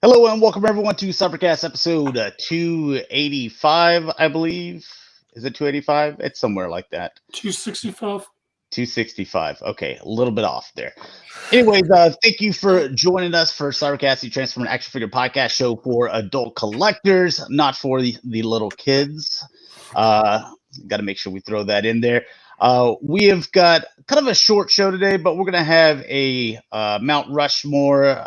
Hello and welcome everyone to Cybercast episode 285, I believe. Is it 285? It's somewhere like that. 265. 265. Okay, a little bit off there. Anyways, thank you for joining us for Cybercast, the Transform an Action Figure podcast show for adult collectors, not for the little kids. Got to make sure we throw that in there. We have got kind of a short show today, but we're going to have a Mount Rushmore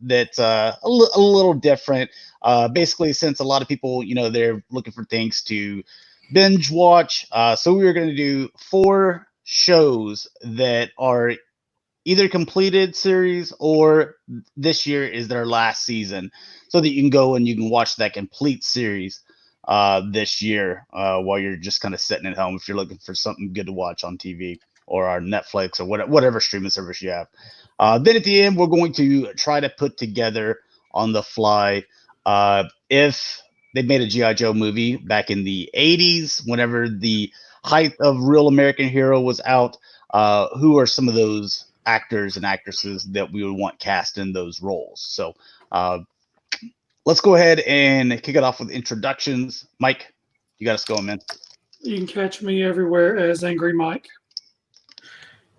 that's a little different. Basically, since a lot of people, they're looking for things to binge watch. So we were going to do 4 shows that are either completed series or this year is their last season, so that you can go and you can watch that complete series this year while you're just kind of sitting at home if you're looking for something good to watch on TV or our Netflix or whatever streaming service you have. Then at the end, we're going to try to put together on the fly if they made a G.I. Joe movie back in the 80s, whenever the height of Real American Hero was out, who are some of those actors and actresses that we would want cast in those roles. So let's go ahead and kick it off with introductions. Mike, you got us going, man. You can catch me everywhere as Angry Mike.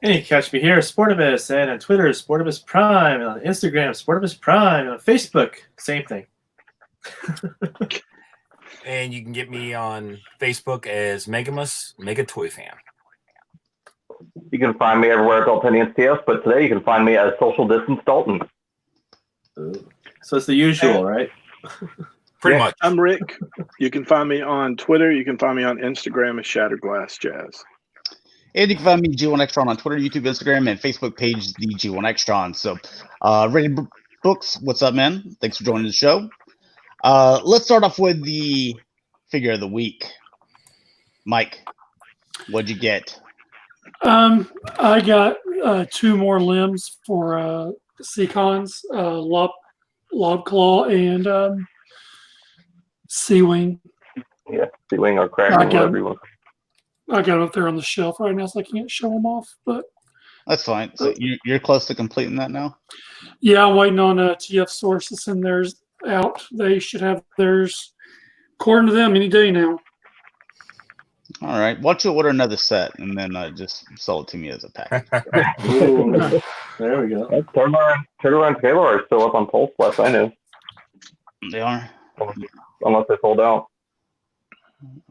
And you can catch me here, Sportimus, and on Twitter, Sportimus Prime, and on Instagram, Sportimus Prime, and on Facebook, same thing. And you can get me on Facebook as Megamus, Mega Toy Fan. You can find me everywhere at Daltonians TS, but today you can find me as Social Distance Dalton. Ooh. So it's the usual, right? Pretty much. I'm Rick. You can find me on Twitter. You can find me on Instagram as Shatrdglassjazz. And you can find me, G1 Extron, on Twitter, YouTube, Instagram, and Facebook page, the G1 Extron. So, Rated Books, what's up, man? Thanks for joining the show. Let's start off with the figure of the week. Mike, what'd you get? I got 2 more limbs for Seacons, Lob Claw, and Sea-Wing. Yeah, Sea-Wing or Kraken, whatever you want. I got it up there on the shelf right now, so I can't show them off. But that's fine. So you're close to completing that now? Yeah, I'm waiting on TF Source to send theirs out. They should have theirs, according to them, any day now. All right. Why don't you order another set and then just sell it to me as a pack? Ooh, there we go. Turnaround Halo are still up on Pulse, last I knew. They are? Unless they sold out.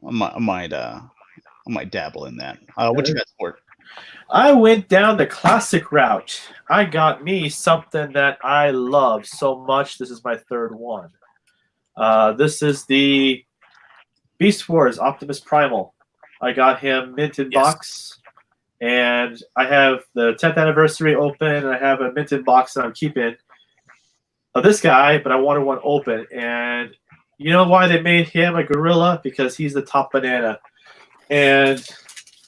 I might dabble in that. What you got, Sport? I went down the classic route. I got me something that I love so much. This is my 3rd one. This is the Beast Wars Optimus Primal. I got him minted box, and I have the 10th anniversary open, and I have a minted box that I'm keeping of this guy, but I wanted one open. And you know why they made him a gorilla? Because he's the top banana. And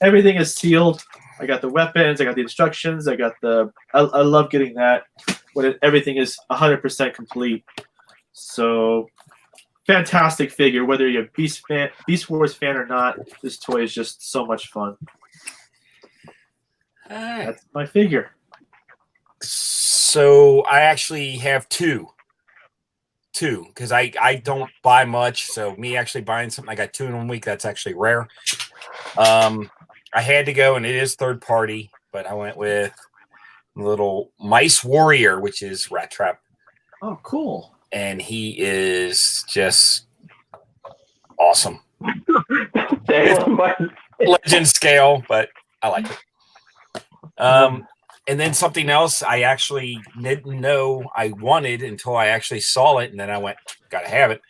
everything is sealed. I got the weapons, I got the instructions, I love getting that when everything is 100% complete. So fantastic figure, whether you're a Beast Wars fan or not. This toy is just so much fun. That's my figure. So I actually have two, because I don't buy much. So me actually buying something, I got 2 in 1 week. That's actually rare. I had to go, and it is 3rd party, but I went with little Mice Warrior, which is Rat Trap. Oh, cool. And he is just awesome. Legend scale, but I like it. And then something else I actually didn't know I wanted until I actually saw it, and then I went, gotta have it.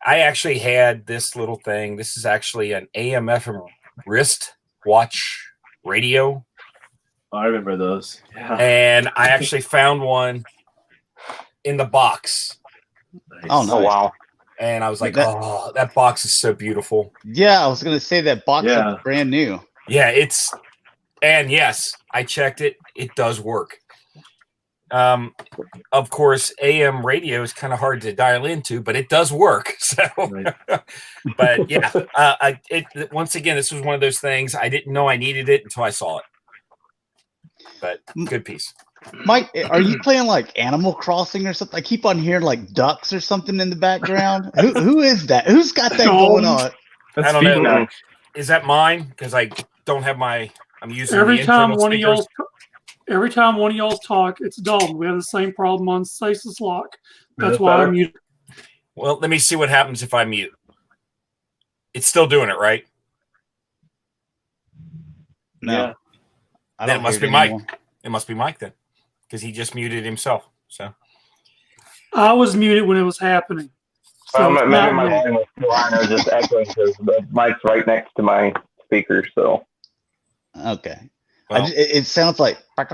I actually had this little thing. This is actually an AM/FM wrist watch radio. Oh, I remember those. Yeah. And I actually found one in the box. Nice. Oh, no. Wow. And I was like, oh, that box is so beautiful. Yeah, I was going to say that box is brand new. Yeah, and yes, I checked it. It does work. Of course, AM radio is kind of hard to dial into, but it does work. So, right. But yeah, once again, this was one of those things I didn't know I needed it until I saw it. But good piece. Mike, are you playing like Animal Crossing or something? I keep on hearing like ducks or something in the background. Who is that? Who's got that going on? That's I don't know. feedback. Is that mine? Because I don't have my. I'm using Every the time internal one of speakers. every time one of y'all talk, it's Dalton. We have the same problem on Stasis Lock. That's That's why better. I'm muted. Well, let me see what happens if I mute. It's still doing it, right? No, Yeah. I Then don't it must hear be Mike. anymore. It must be Mike then, because he just muted himself. So I was muted when it was happening. So Well, it's maybe not my me. volume was too high and it was just echoing because the mic's right next to my speaker. So Okay. well, It sounds like it-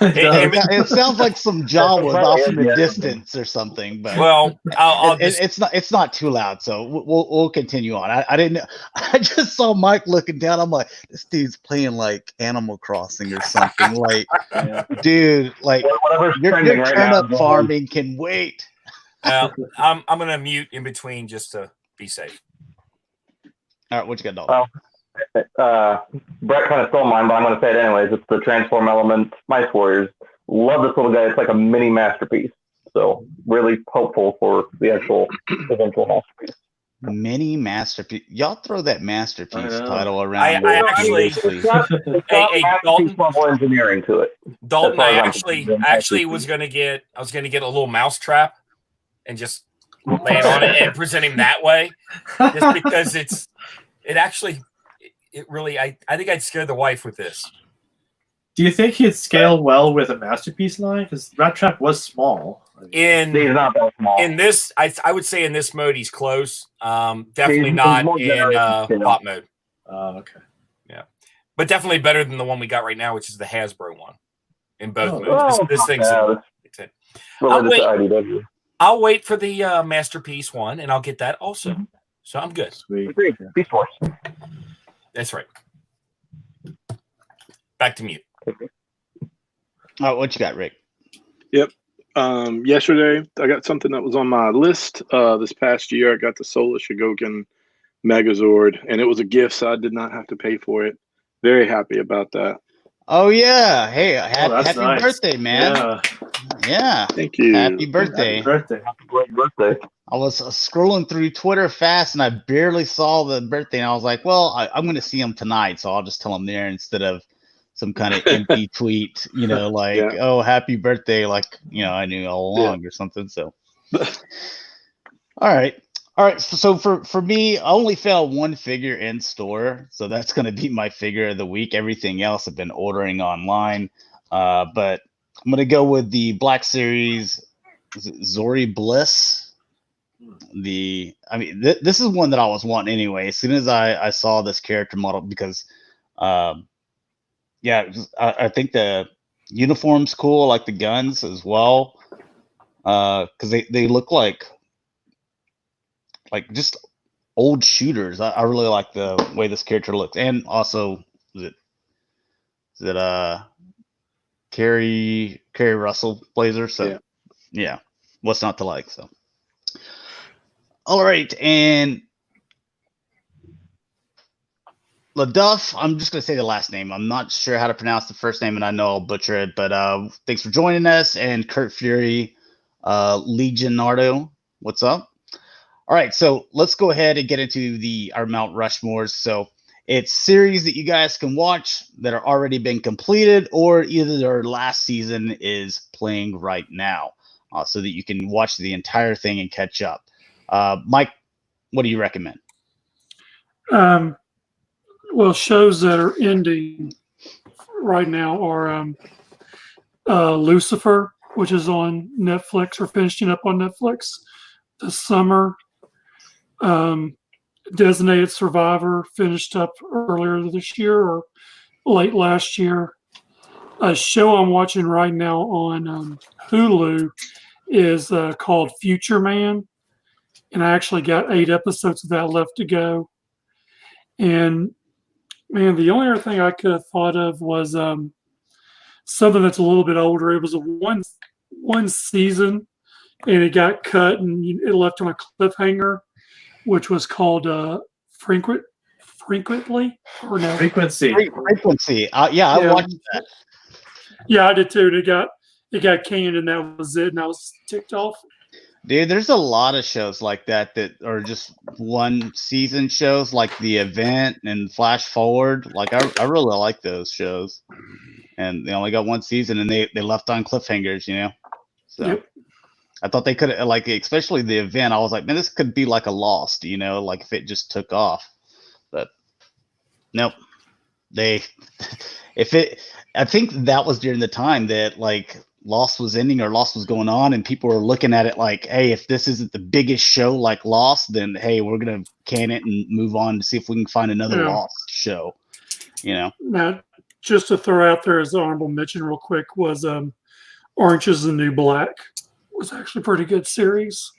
it sounds like some Jawas Right, off in the yeah. distance or something. But well, I'll just it's not too loud, so we'll continue on. I didn't. I just saw Mike looking down. I'm like, this dude's playing like Animal Crossing or something. Like, dude, like whatever's your trending right now. turnip farming can wait. I'm gonna mute in between just to be safe. All right, what you got, Dalton? Well, Brett kind of stole mine, but I'm going to say it anyways. It's the Transform Element Mice Warriors. Love this little guy. It's like a mini masterpiece. So really hopeful for the actual eventual masterpiece. Mini masterpiece. Y'all throw that masterpiece I know. title I around. actually- seriously. It's got Hey, masterpiece Dalton. level engineering to it. Dalton, As far I as I'm actually concerned. was gonna get a little mouse trap and just lay it on it and present him that way, just because it really I think I'd scare the wife with this. Do you think he'd scale well with a masterpiece line? Because Rat Trap was small. He's In not that small. this, I would say in this mode he's close. Definitely He's not more in generous, you know. bot mode, Okay. but definitely better than the one we got right now, which is the Hasbro one. In both Oh, modes, this thing's. it's related wait. to IDW. I'll wait for the masterpiece one, and I'll get that also. So I'm good. Sweet. Agreed. Beast Wars. That's right. Back to mute. All right, what you got, Rick? Yesterday, I got something that was on my list. This past year, I got the Solar Shigoken Megazord, and it was a gift, so I did not have to pay for it. Very happy about that. Oh yeah, hey, that's happy nice. birthday, man! Yeah. Yeah, Thank you. happy birthday! Happy birthday. Great birthday. I was scrolling through Twitter fast, and I barely saw the birthday, and I was like, well, I'm going to see him tonight, so I'll just tell him there instead of some kind of empty tweet, like, Yeah. oh, happy birthday, like, I knew all along or something. So, all right. So for me, I only found one figure in store, so that's going to be my figure of the week. Everything else I've been ordering online, but I'm going to go with the Black Series Zori Bliss. This is one that I was wanting anyway. As soon as I saw this character model, because I think the uniform's cool, like the guns as well, because they look like just old shooters. I really like the way this character looks, and also is it Carrie Russell Blazer? So yeah, what's not to like? So all right, and LaDuff, I'm just going to say the last name. I'm not sure how to pronounce the first name, and I know I'll butcher it, but thanks for joining us. And Kurt Fury, Legionardo, what's up? All right, so let's go ahead and get into our Mount Rushmores. So it's series that you guys can watch that are already been completed, or either their last season is playing right now, so that you can watch the entire thing and catch up. Mike, what do you recommend? Well, shows that are ending right now are Lucifer, which is on Netflix or finishing up on Netflix this summer. Designated Survivor finished up earlier this year or late last year. A show I'm watching right now on Hulu is called Future Man, and I actually got 8 episodes of that left to go. And man, the only other thing I could have thought of was something that's a little bit older. It was a one season, and it got cut, and it left on a cliffhanger, which was called Frequently, or no? Frequency. Frequency. I watched that. Yeah, I did too. It got canned, and that was it. And I was ticked off. Dude, there's a lot of shows like that are just one season shows, like The Event and Flash Forward. Like I really like those shows, and they only got one season, and they left on cliffhangers, you know. So Yep. I thought they could, like, especially The Event. I was like, man, this could be like a Lost, you know, like if it just took off. But nope, I think that was during the time that like Lost was ending or Lost was going on, and people were looking at it like, hey, if this isn't the biggest show like Lost, then hey, we're gonna can it and move on to see if we can find another Lost show. You know. Now, just to throw out there as an honorable mention, real quick, was Orange is the New Black. It was actually a pretty good series.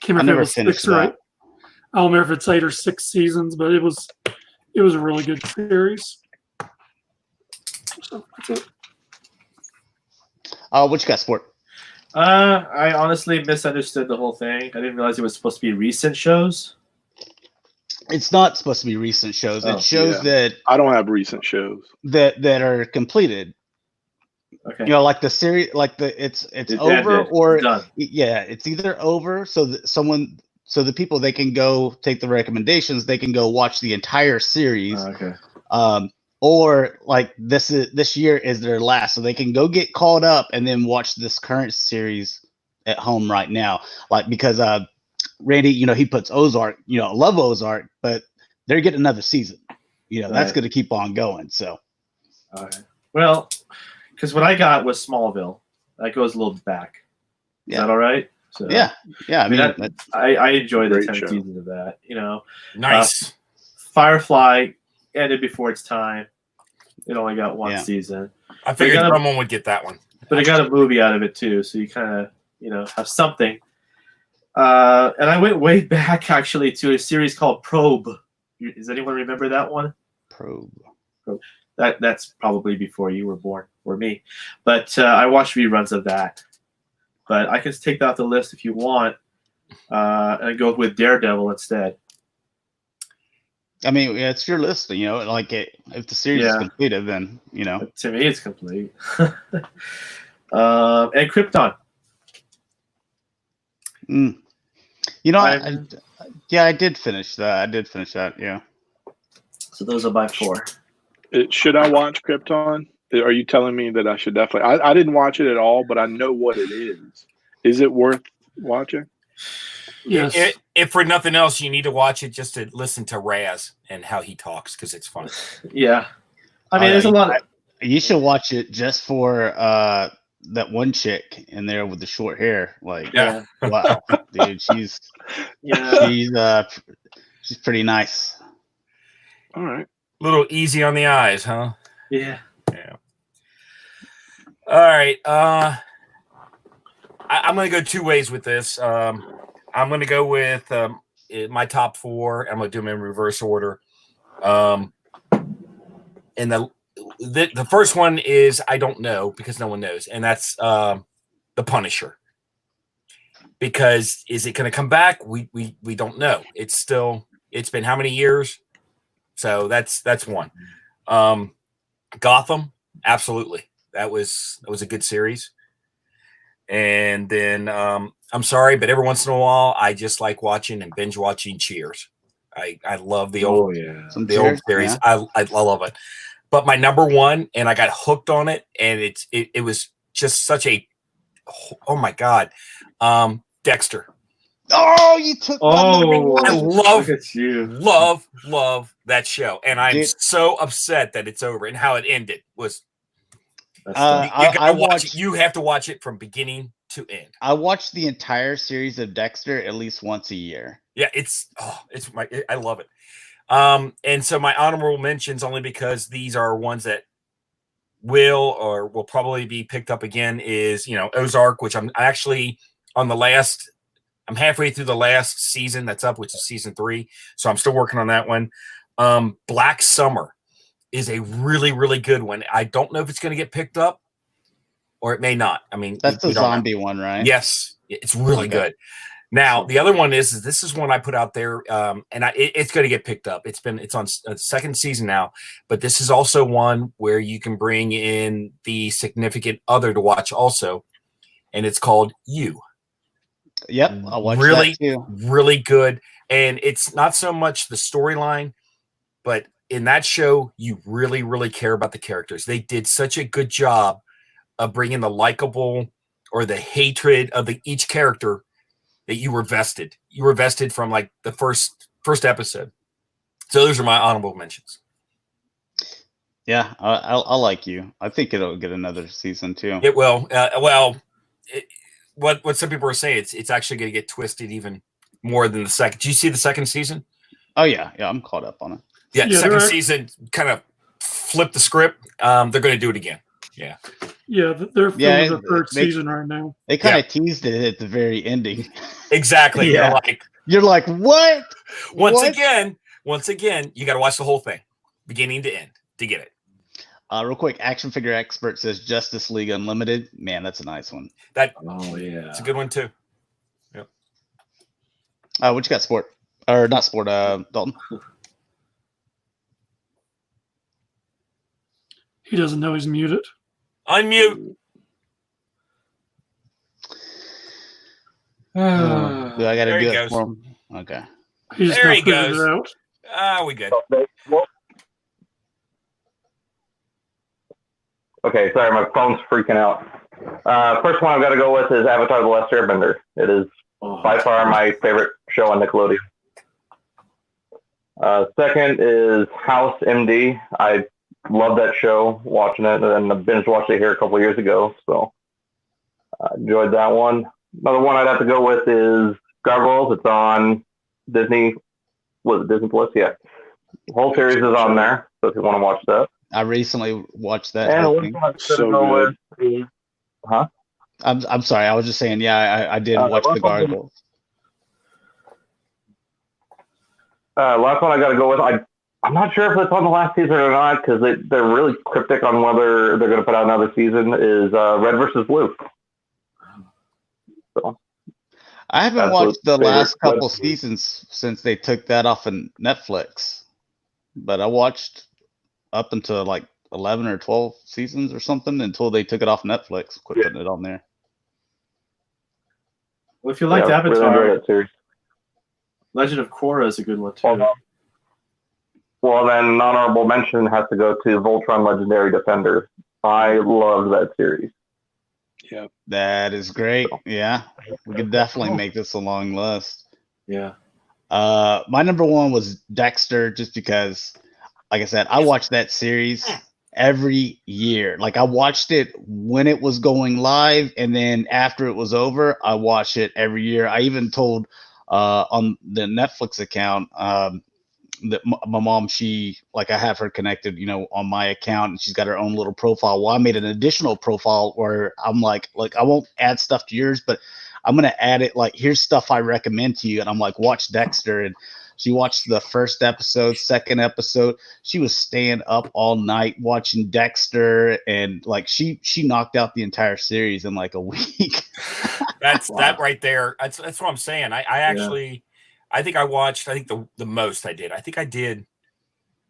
I never finished that. I don't remember if it's 8 or 6 seasons, but it was a really good series. So that's it. What you got, Sport? I honestly misunderstood the whole thing. I didn't realize it was supposed to be recent shows. It's not supposed to be recent shows. It shows that I don't have recent shows that are completed. Okay. You know, like the series, like it's over or done. Yeah, it's either over so that the people, they can go take the recommendations, they can go watch the entire series. Okay. Or like this year is their last, so they can go get caught up and then watch this current series at home right now. Like, because Randy, you know, he puts Ozark, you know, I love Ozark, but they're getting another season. You know, that's going to keep on going. So, okay. Well, because what I got was Smallville. That goes a little back. Is that all right? So, yeah. I mean, I enjoyed the 10 show. seasons of that. You know, Nice. Firefly ended before its time. It only got one season. I figured someone would get that one. But it got a movie out of it too, so you kind of, you know, have something. And I went way back actually to a series called Probe. Does anyone remember that one? Probe. That's probably before you were born, or me. But I watched reruns of that. But I can take that off the list if you want, and go with Daredevil instead. I mean, it's your list, you know. Like, if the series is completed, then you know. But to me, it's complete. And Krypton. You know, I did finish that. Yeah. So those are my 4. Should I watch Krypton? Are you telling me that I should definitely? I didn't watch it at all, but I know what it is. Is it worth watching? Yes. If for nothing else, you need to watch it just to listen to Raz and how he talks, because it's fun. Yeah. I mean, there's a lot. You should watch it just for that one chick in there with the short hair. Like, wow, dude, she's pretty nice. All right. A little easy on the eyes, huh? Yeah. All right. I'm going to go 2 ways with this. I'm going to go with my top 4. I'm going to do them in reverse order. And the first one is I don't know, because no one knows, and that's The Punisher. Because is it going to come back? We don't know. It's been how many years? So that's one. Gotham, absolutely. That was a good series. And then I'm sorry, but every once in a while, I just like watching and binge watching Cheers. I love the old series. Yeah. I love it. But my number 1, and I got hooked on it, and it was just such a, oh my God, Dexter. Oh, you took my number 1. I look at you. love that show, and I'm so upset that it's over, and how it ended was. You have to watch it from beginning to end. I watch the entire series of Dexter at least once a year. Yeah, I love it. And so my honorable mentions, only because these are ones that will probably be picked up again, is, you know, Ozark, which I'm actually I'm halfway through the last season that's up, which is season 3. So I'm still working on that one. Black Summer is a really, really good one. I don't know if it's going to get picked up, or it may not. I mean, that's the zombie one, right? Yes, it's really good. Now, the other one is this is one I put out there, and it's going to get picked up. It's on a second season now, but this is also one where you can bring in the significant other to watch also, and it's called You. Yep, I watched that too. Really good, and it's not so much the storyline, but in that show, you really, really care about the characters. They did such a good job of bringing the likable or the hatred of each character that you were vested. You were vested from like the first episode. So those are my honorable mentions. Yeah, I like You. I think it'll get another season too. It will. What some people are saying, it's actually going to get twisted even more than the second. Did you see the second season? Oh yeah, I'm caught up on it. Yeah, second season kind of flipped the script. They're going to do it again. Yeah. Yeah, they're filming the third season right now. They kind of teased it at the very ending. Exactly. Yeah. You're like, what? Once again, you got to watch the whole thing, beginning to end, to get it. Real quick, Action Figure Expert says Justice League Unlimited. Man, that's a nice one. It's a good one too. Yep. What you got, Sport? Or not Sport, Dalton? He doesn't know he's muted. Unmute. Do I got to do it for him? Okay. There he goes. We good. Okay, sorry, my phone's freaking out. First one I've got to go with is Avatar: The Last Airbender. It is by far my favorite show on Nickelodeon. Second is House MD. I love that show, watching it, and I binge watched it here a couple of years ago, so I enjoyed that one. Another one I'd have to go with is Gargoyles. It's on Disney. Was it Disney Plus? Yeah. The whole series is on there, so if you want to watch that. I recently watched that. And so good. I'm sorry. I was just saying. Yeah, I did watch the Gargoyles. Last one I got to go with. I'm not sure if it's on the last season or not because they're really cryptic on whether they're going to put out another season. Is Red versus Blue. So I haven't watched the last couple seasons since they took that off of Netflix, but I watched up until like 11 or 12 seasons or something until they took it off Netflix. Quit putting it on there. Well, if you liked Avatar, Legend of Korra is a good one too. Well, then honorable mention has to go to Voltron Legendary Defender. I love that series. Yeah, that is great. Yeah, we could definitely make this a long list. Yeah. My number one was Dexter, just because, like I said, I watched that series every year. Like I watched it when it was going live, and then after it was over, I watched it every year. I even told on the Netflix account that my mom, I have her connected, on my account, and she's got her own little profile. Well, I made an additional profile where I'm like I won't add stuff to yours, but I'm going to add it. Like, here's stuff I recommend to you. And I'm like, watch Dexter. And she watched the first episode, second episode. She was staying up all night watching Dexter. And like, she knocked out the entire series in like a week. That's that right there. That's what I'm saying. I think I watched, the most I did. I think I did,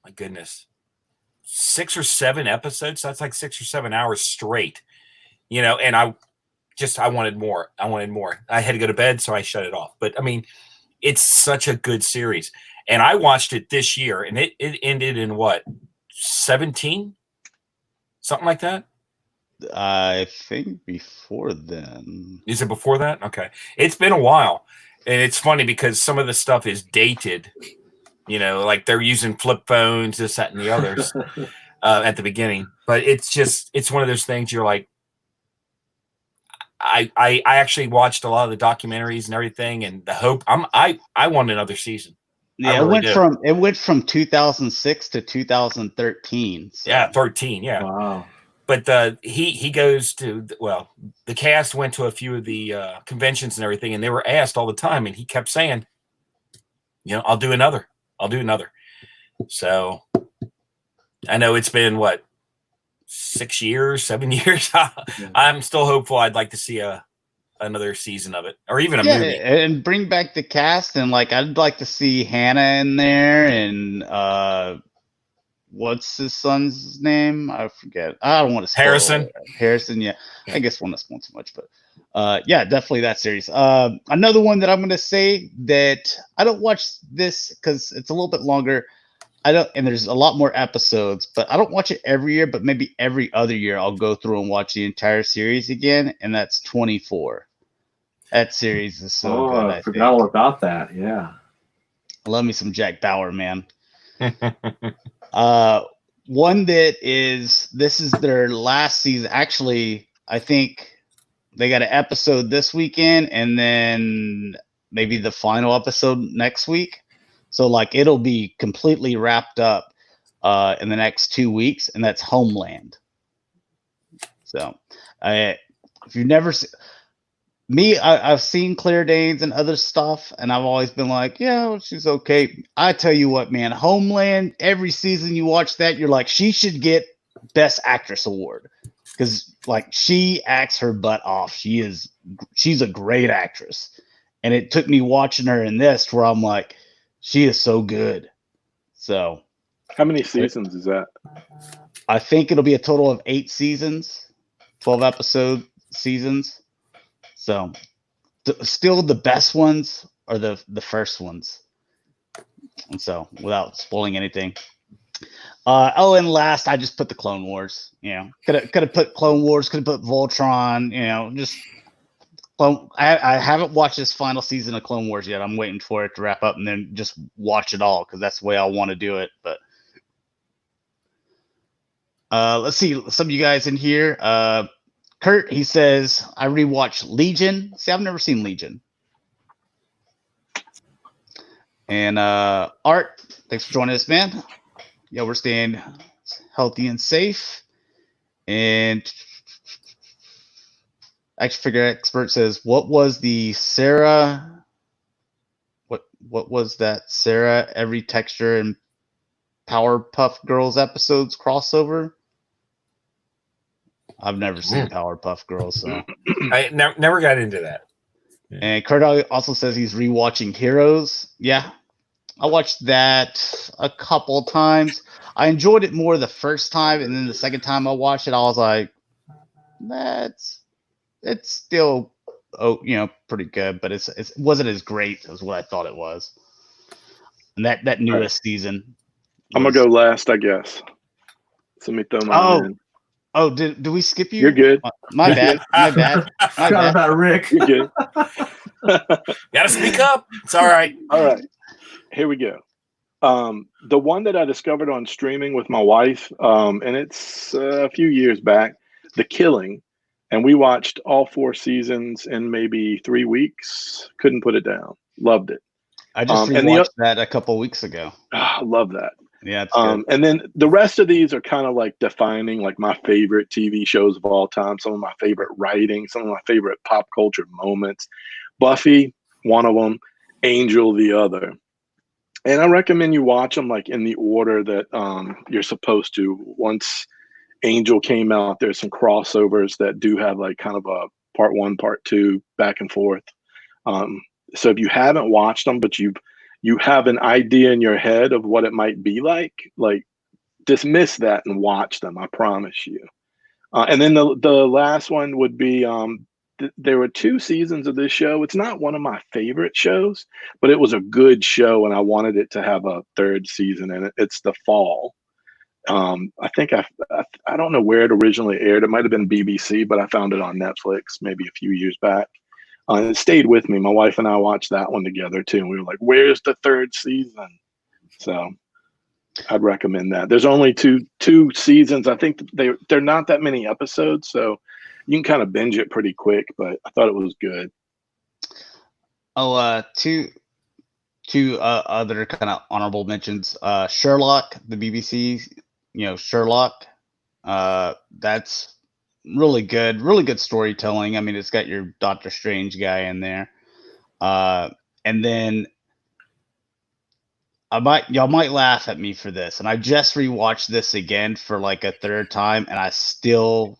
my goodness, 6 or 7 episodes. That's like 6 or 7 hours straight, and I wanted more. I had to go to bed, so I shut it off. But I mean, it's such a good series. And I watched it this year, and it ended in what, 17? Something like that? I think before then. Is it before that? Okay. It's been a while. And it's funny because some of the stuff is dated, like they're using flip phones, this, that, and the others at the beginning. But it's one of those things you're like, I actually watched a lot of the documentaries and everything, and the hope I want another season. Yeah, it went from 2006 to 2013. So. Yeah, 13. Yeah. Wow. But he goes to, the cast went to a few of the conventions and everything, and they were asked all the time, and he kept saying, I'll do another. So I know it's been 6 years, 7 years. I'm still hopeful. I'd like to see a another season of it, or even a Yeah, movie. and bring back the cast, and like I'd like to see Hannah in there, and what's his son's name? I forget. I don't want to spoil Harrison. it. Harrison, yeah. I guess one that's not so much, but yeah, definitely that series. Another one that I'm gonna say that I don't watch this because it's a little bit longer. I don't, and there's a lot more episodes, but I don't watch it every year, but maybe every other year I'll go through and watch the entire series again, and that's 24. That series is so good. I forgot all about that. Yeah. I love me some Jack Bauer, man. One that is, this is their last season. Actually, I think they got an episode this weekend, and then maybe the final episode next week. So like it'll be completely wrapped up in the next 2 weeks, and that's Homeland. So if you've never seen me, I've seen Claire Danes and other stuff, and I've always been like, yeah, well, she's okay. I tell you what, man, Homeland, every season you watch that, you're like, she should get Best Actress award, because like she acts her butt off. She's a great actress, and it took me watching her in this where I'm like, she is so good. So How many seasons is that? I think it'll be a total of 8 seasons, 12 episode seasons. So still the best ones are the first ones. And so without spoiling anything. And last I just put the Clone Wars. You know, could have put Clone Wars, could have put Voltron, you know, just I haven't watched this final season of Clone Wars yet. I'm waiting for it to wrap up and then just watch it all, because that's the way I want to do it. But let's see, some of you guys in here. Kurt, he says, I rewatched Legion. See, I've never seen Legion. And Art, thanks for joining us, man. Yeah, we're staying healthy and safe. And Action Figure Expert says, what was the Sarah? What was that Sarah Every Texture and Powerpuff Girls episodes crossover? I've never seen Powerpuff Girls, so I never got into that. And Kurt also says he's rewatching Heroes. Yeah, I watched that a couple times. I enjoyed it more the first time, and then the second time I watched it, I was like, it's still pretty good, but it wasn't as great as what I thought it was. And that newest season. I'm gonna go last, I guess. So let me throw mine in. Oh, did we skip you? You're good. My bad. My bad. Forgot about Rick. You're good. Gotta speak up. It's all right. All right. Here we go. The one that I discovered on streaming with my wife, and it's a few years back, The Killing. And we watched all 4 seasons in maybe 3 weeks. Couldn't put it down. Loved it. I just rewatched that a couple weeks ago. I love that. Yeah, it's good. And then the rest of these are kind of like defining like my favorite TV shows of all time, some of my favorite writing, some of my favorite pop culture moments. Buffy, one of them, Angel, the other. And I recommend you watch them like in the order that you're supposed to. Once Angel came out, there's some crossovers that do have like kind of a part 1, part 2, back and forth. So if you haven't watched them, but you have an idea in your head of what it might be like dismiss that and watch them. I promise you. And then the last one would be there were 2 seasons of this show. It's not one of my favorite shows, but it was a good show, and I wanted it to have a 3rd season in it. It's The Fall. I think I don't know where it originally aired. It might have been BBC, but I found it on Netflix maybe a few years back. It stayed with me. My wife and I watched that one together too. And we were like, where's the 3rd season? So I'd recommend that. There's only two seasons. I think they're not that many episodes, so you can kind of binge it pretty quick, but I thought it was good. Oh, two other kind of honorable mentions. Sherlock, the BBC, Sherlock. That's really good storytelling. I mean, it's got your Doctor Strange guy in there. And then y'all might laugh at me for this, and I just rewatched this again for like a 3rd time, and I still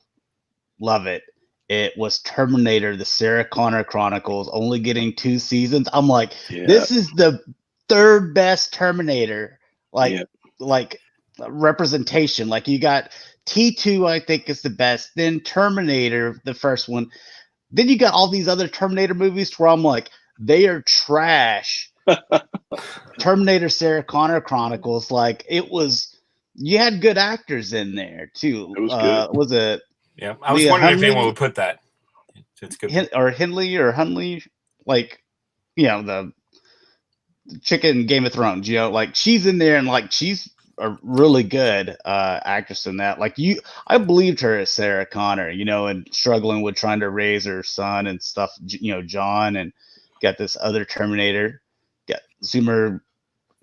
love it. it was Terminator, the Sarah Connor Chronicles, only getting 2 seasons. I'm like, Yeah. this is the third best Terminator, Yeah. like representation. Like you got T2, I think is the best. Then Terminator, the first one. Then you got all these other Terminator movies where I'm like, they are trash. Terminator, Sarah Connor Chronicles, like it was. You had good actors in there too. It was good. Was it? Yeah, I was Leah wondering if Hunley? anyone would put that. It's good. Hunley, like, the chick in Game of Thrones, like she's in there and like she's a really good actress in that. Like I believed her as Sarah Connor, and struggling with trying to raise her son and stuff, John, and got this other Terminator, got Summer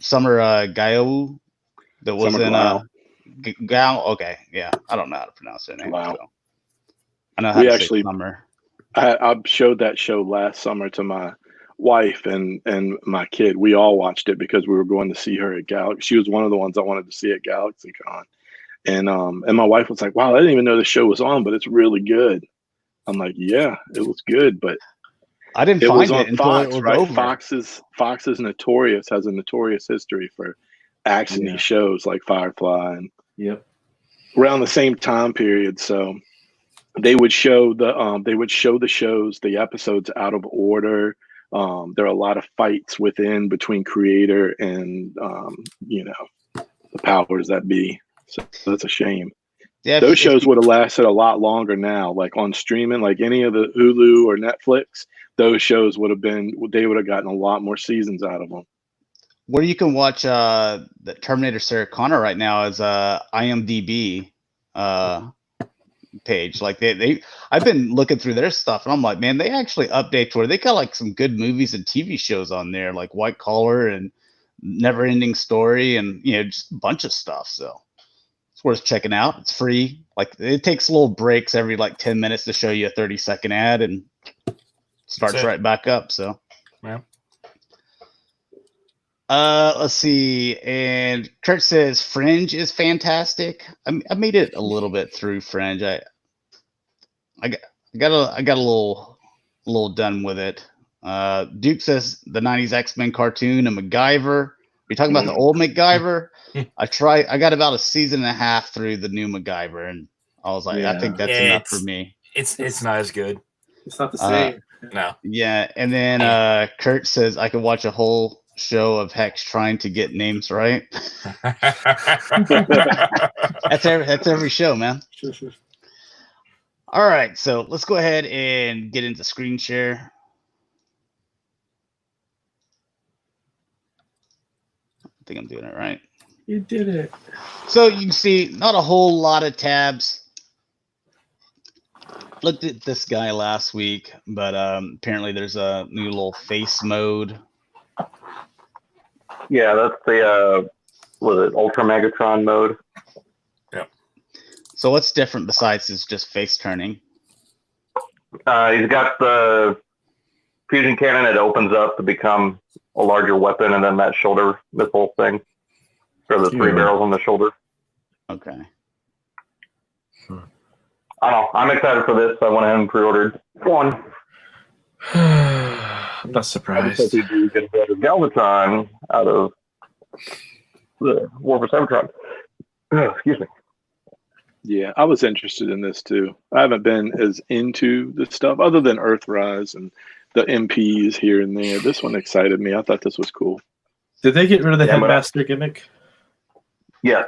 Gao that was Summer in Glau. Gao. Okay, yeah, I don't know how to pronounce her name. Wow. So. I know how We to actually- say Summer. I showed that show last summer to my wife and my kid. We all watched it because we were going to see her at Galaxy. She was one of the ones I wanted to see at GalaxyCon. And my wife was like, wow, I didn't even know the show was on, but it's really good. I'm like, yeah, it was good, but I didn't it find was it on until Fox, it was right? over. Fox is notorious, has a notorious history for action-y Yeah. shows like Firefly and Yep. around the same time period. So they would show the shows, the episodes out of order. There are a lot of fights between creator and the powers that be. So that's a shame. Yeah, Those shows would have lasted a lot longer now, like on streaming, like any of the Hulu or Netflix. Those shows would have gotten a lot more seasons out of them. where you can watch the Terminator Sarah Connor right now is IMDb page. Like I've been looking through their stuff and I'm like, man, they actually update to where they got like some good movies and TV shows on there, like White Collar and Never Ending Story and just a bunch of stuff. So it's worth checking out. It's free. Like it takes little breaks every like 10 minutes to show you a 30-second ad and starts right back up. So yeah. Let's see. And Kurt says Fringe is fantastic. I made it a little bit through Fringe. I got a little done with it. Duke says the 90s X-Men cartoon and MacGyver. Are you talking about the old MacGyver? I got about a season and a half through the new MacGyver, and I was like, I think that's enough for me. It's not as good. It's not the same. No. Yeah, and then Kurt says I could watch a whole show of Hex trying to get names right. That's every show, man. All right, so let's go ahead and get into screen share. I think I'm doing it right. You did it. So you can see not a whole lot of tabs. Looked at this guy last week, but apparently there's a new little face mode. Yeah, that's the Ultra Megatron mode. Yep. So what's different besides it's just face turning? He's got the fusion cannon. It opens up to become a larger weapon, and then that shoulder missile thing, or the 3 barrels on the shoulder. Okay. I don't know. I'm excited for this. I went ahead and pre-ordered one. I'm not surprised. I think we do get a better Galvatron out of the War for Cybertron. Excuse me. Yeah, I was interested in this too. I haven't been as into the stuff other than Earthrise and the MPs here and there. This one excited me. I thought this was cool. Did they get rid of the Yeah, headmaster gimmick? Yes,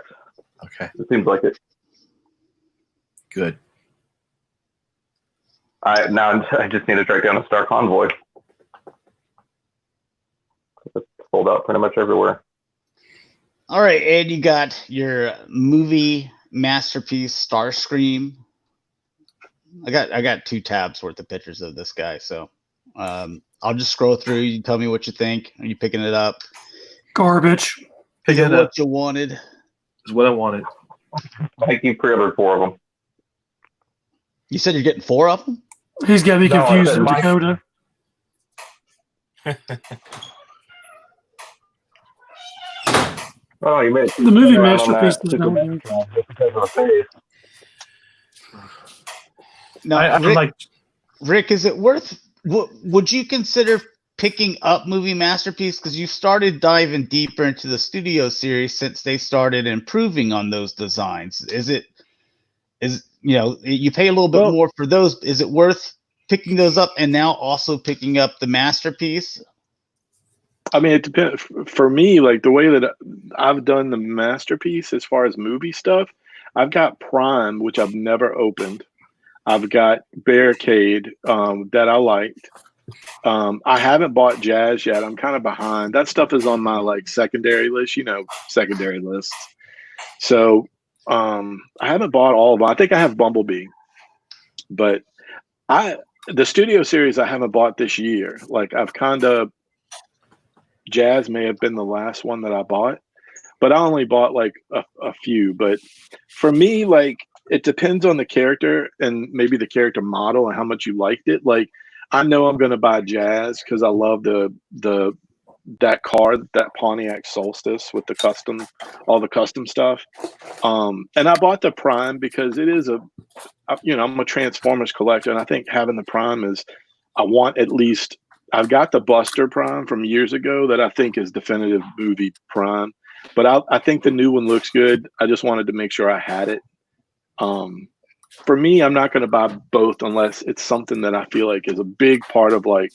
Okay, it seems like it. good. Now I just need to track down a Star Convoy. It's sold out pretty much everywhere. All right, and you got your movie masterpiece, Starscream. I got 2 tabs worth of pictures of this guy, so I'll just scroll through. You tell me what you think. Are you picking it up? Garbage. Pick Is it it up. what you wanted? Is what I wanted. I keep pre-ordered 4 of them. You said you're getting 4 of them? He's got me No, I confused said with my- Dakota. Oh, you made it. The movie Around on masterpiece that does not Superman work. just because of the face. Now, Rick, Rick, is it worth? Would you consider picking up Movie Masterpiece, because you started diving deeper into the studio series since they started improving on those designs? You pay a little bit more for those. Is it worth picking those up and now also picking up the Masterpiece? I mean, it depends. For me, like the way that I've done the Masterpiece as far as movie stuff, I've got Prime, which I've never opened. I've got Barricade that I liked. I haven't bought Jazz yet. I'm kind of behind. That stuff is on my like secondary list, secondary lists. So I haven't bought all of them. I think I have Bumblebee, but the studio series I haven't bought this year. Like I've kind of, Jazz may have been the last one that I bought, but I only bought like a few. But for me, like it depends on the character and maybe the character model and how much you liked it. Like I know I'm going to buy Jazz because I love that card, that Pontiac Solstice with all the custom stuff. And I bought the Prime because it is I'm a Transformers collector, and I think having the Prime is, I've got the Buster Prime from years ago that I think is definitive movie Prime, but I think the new one looks good. I just wanted to make sure I had it. For me, I'm not going to buy both unless it's something that I feel like is a big part of like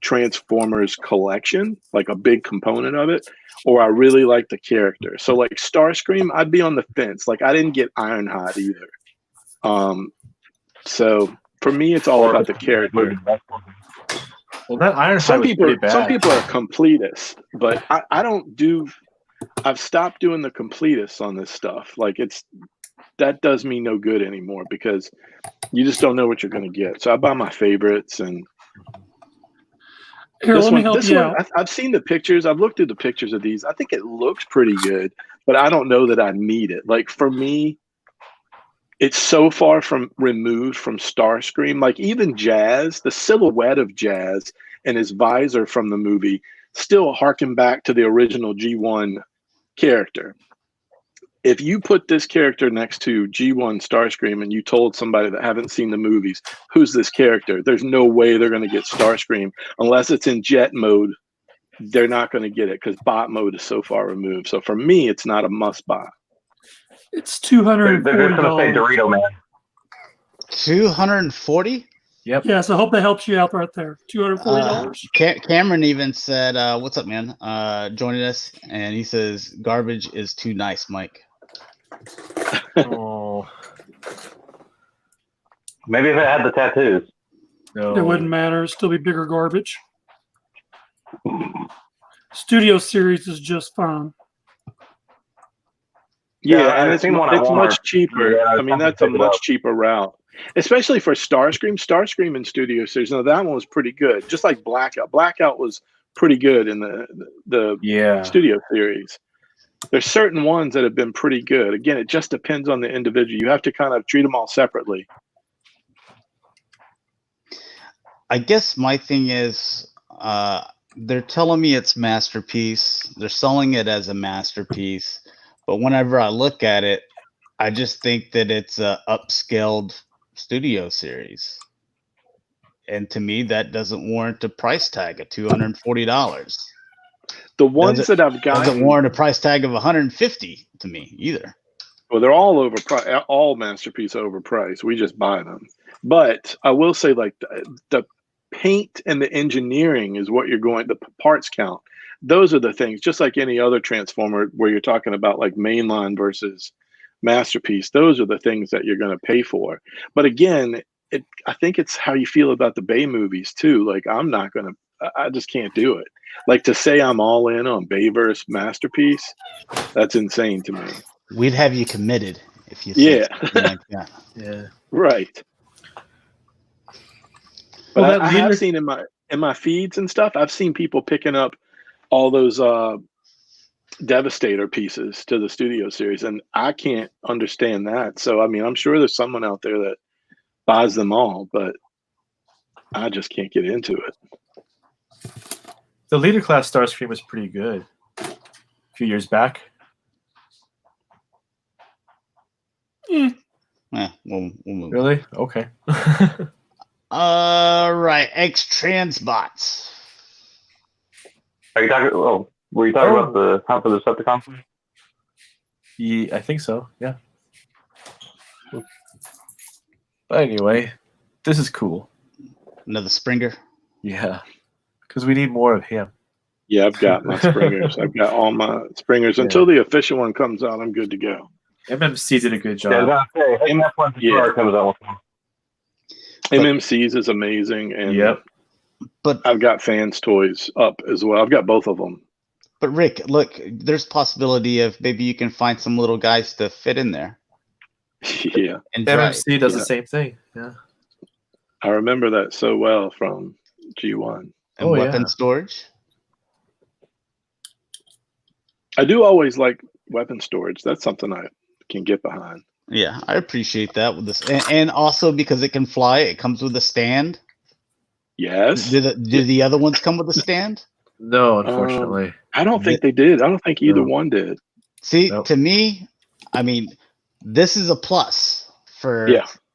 Transformers collection, like a big component of it, or I really like the character. So like Starscream, I'd be on the fence. Like I didn't get Ironhide either. So for me, it's all about the character. Well, that Ironhide some was people pretty bad. Some people are completists, but I don't do. I've stopped doing the completists on this stuff. Like that does me no good anymore because you just don't know what you're going to get. So I buy my favorites, and Here, let me help you out. I've seen the pictures. I've looked at the pictures of these. I think it looks pretty good, but I don't know that I need it. Like for me, it's so far removed from Starscream. Like even Jazz, the silhouette of Jazz and his visor from the movie still harken back to the original G1 character. If you put this character next to G1 Starscream and you told somebody that haven't seen the movies, who's this character? There's no way they're going to get Starscream unless it's in jet mode. They're not going to get it because bot mode is so far removed. So for me, it's not a must buy. It's $240. They're just going to say Dorito Man. 240? Yep. Yes, I hope that helps you out right there. $240. Cameron even said, "What's up, man? Joining us," and he says, "Garbage is too nice, Mike." Oh. Maybe if it had the tattoos. No. It wouldn't matter. It'd still be bigger garbage. Studio series is just fine. Yeah, I've and it's seen one at Walmart. much cheaper. Yeah, I mean, that's a much cheaper route, especially for Starscream. Starscream in Studio Series. No, that one was pretty good. Just like Blackout. Blackout was pretty good in the Studio Series. There's certain ones that have been pretty good. Again, it just depends on the individual. You have to kind of treat them all separately. I guess my thing is, they're telling me it's Masterpiece. They're selling it as a Masterpiece. But whenever I look at it, I just think that it's a upscaled Studio Series. And to me, that doesn't warrant a price tag of $240. The ones that I've got doesn't warrant a price tag of $150 to me either. Well, they're all overpriced. All Masterpiece overpriced. We just buy them. But I will say, like the paint and the engineering is what you're going. The parts count. Those are the things. Just like any other Transformer, where you're talking about like mainline versus Masterpiece. Those are the things that you're going to pay for. But again, I think it's how you feel about the Bay movies too. Like I just can't do it. Like to say I'm all in on Bay versus Masterpiece, that's insane to me. We'd have you committed if you said something like that. Yeah. Right. But I have seen in my feeds and stuff, I've seen people picking up all those Devastator pieces to the Studio Series, and I can't understand that. So I mean, I'm sure there's someone out there that buys them all, but I just can't get into it. The Leader Class Starscream was pretty good a few years back. We'll move. Really? Okay. All right, X-Transbots. Are you talking? Oh, were you talking about the Hunt for the Decepticons? Yeah, I think so. Yeah. But anyway, this is cool. Another Springer. Yeah, because we need more of him. Yeah, I've got my Springers. I've got all my Springers. Until the official one comes out, I'm good to go. MMC did a good Yeah, I was job. gonna say, MF1 comes out with one. MMC's is amazing, and But I've got fans' toys up as well. I've got both of them. But Rick, look, there's possibility of maybe you can find some little guys to fit in there. Yeah, And drive. MMC does the same thing. Yeah. I remember that so well from G1. And weapon storage. I do always like weapon storage. That's something I can get behind. Yeah, I appreciate that with this, and also because it can fly, it comes with a stand. Yes. Do the other ones come with a stand? No, unfortunately. I don't think they did. I don't think either one did. See, to me, I mean, this is a plus for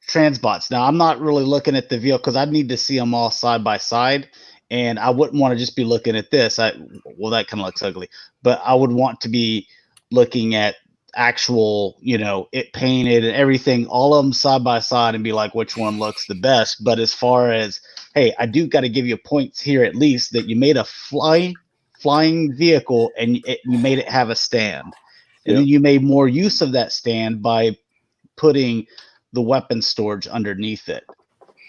Transbots. Now, I'm not really looking at the vehicle because I need to see them all side by side, and I wouldn't want to just be looking at this. Well, that kind of looks ugly, but I would want to be looking at actual, it painted and everything, all of them side by side, and be like, which one looks the best. But as far as, hey, I do got to give you points here at least that you made a flying vehicle and you made it have a stand, and then you made more use of that stand by putting the weapon storage underneath it.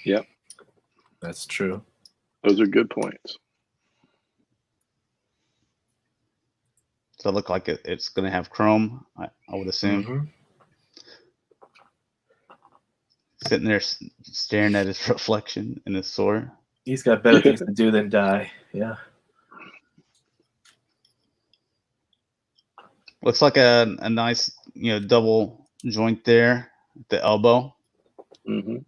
Yep, that's true. Those are good points. So it look like it's going to have chrome, I would assume. Mm-hmm. Sitting there staring at his reflection in his sword. He's got better things to do than die. Yeah. Looks like a nice, double joint there at the elbow. Mm-hmm.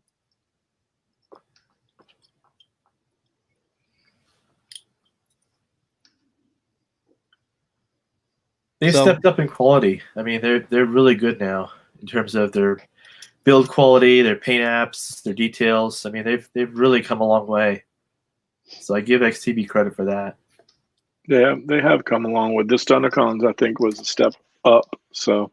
They've stepped up in quality. I mean, they're really good now in terms of their build quality, their paint apps, their details. I mean, they've really come a long way. So I give XTB credit for that. Yeah, they have come along with this. Thundercons, I think, was a step up. So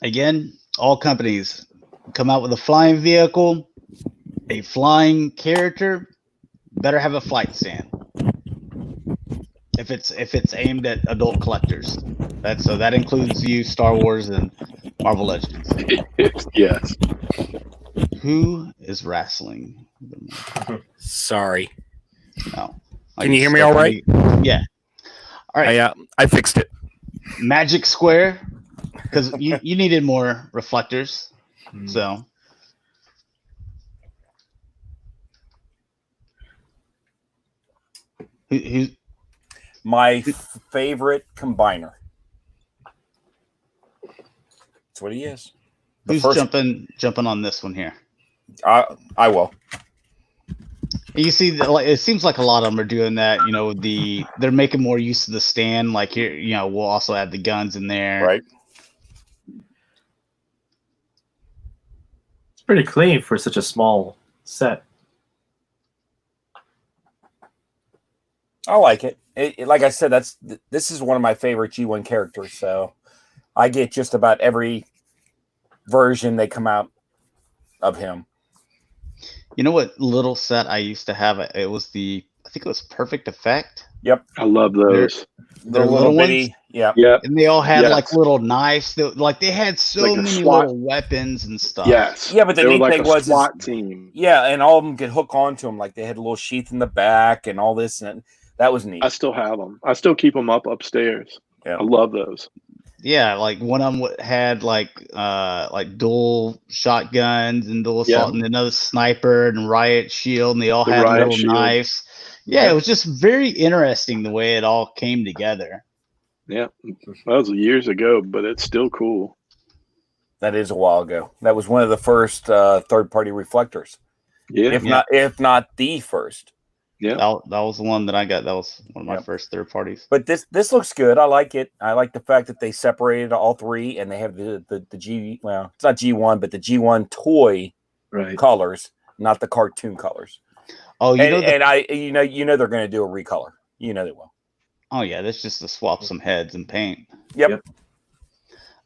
again, all companies come out with a flying vehicle, a flying character, better have a flight stand. If it's aimed at adult collectors, that includes you, Star Wars, and Marvel Legends. Yes. Who is wrestling? Sorry. No. Can you hear me all right? Yeah. All right. I fixed it. Magic Square, because you needed more reflectors. So. Who? My favorite combiner. That's what he is. Who's jumping on this one here? I will. You see, it seems like a lot of them are doing that. They're making more use of the stand. Like here, we'll also add the guns in there. Right. It's pretty clean for such a small set. I like it. Like I said, this is one of my favorite G1 characters. So I get just about every version they come out of him. You know what little set I used to have? It was I think it was Perfect Effect. Yep. I love those. They're little bitty. ones. Yeah. Yep. And they all had like little knives. They had so Like a many SWAT. little weapons and stuff. Yes. Yeah, but the They were neat like thing a was SWAT team. Yeah, and all of them could hook onto them. Like they had a little sheath in the back and all this, and that was neat. I still have them. I still keep them upstairs. Yeah. I love those. Yeah, like one of them had like dual shotguns and dual assault, and another sniper and riot shield, and they all had little shield. knives. Yeah, it was just very interesting the way it all came together. Yeah, that was years ago, but it's still cool. That is a while ago. That was one of the first third-party reflectors. Yeah, if not the first. Yeah. That was the one that I got. That was one of my first third parties. But this looks good. I like it. I like the fact that they separated all three and they have the G. Well, it's not G1, but the G1 toy colors, not the cartoon colors. Oh, you know they're going to do a recolor. You know they will. Oh yeah, that's just to swap some heads and paint. Yep.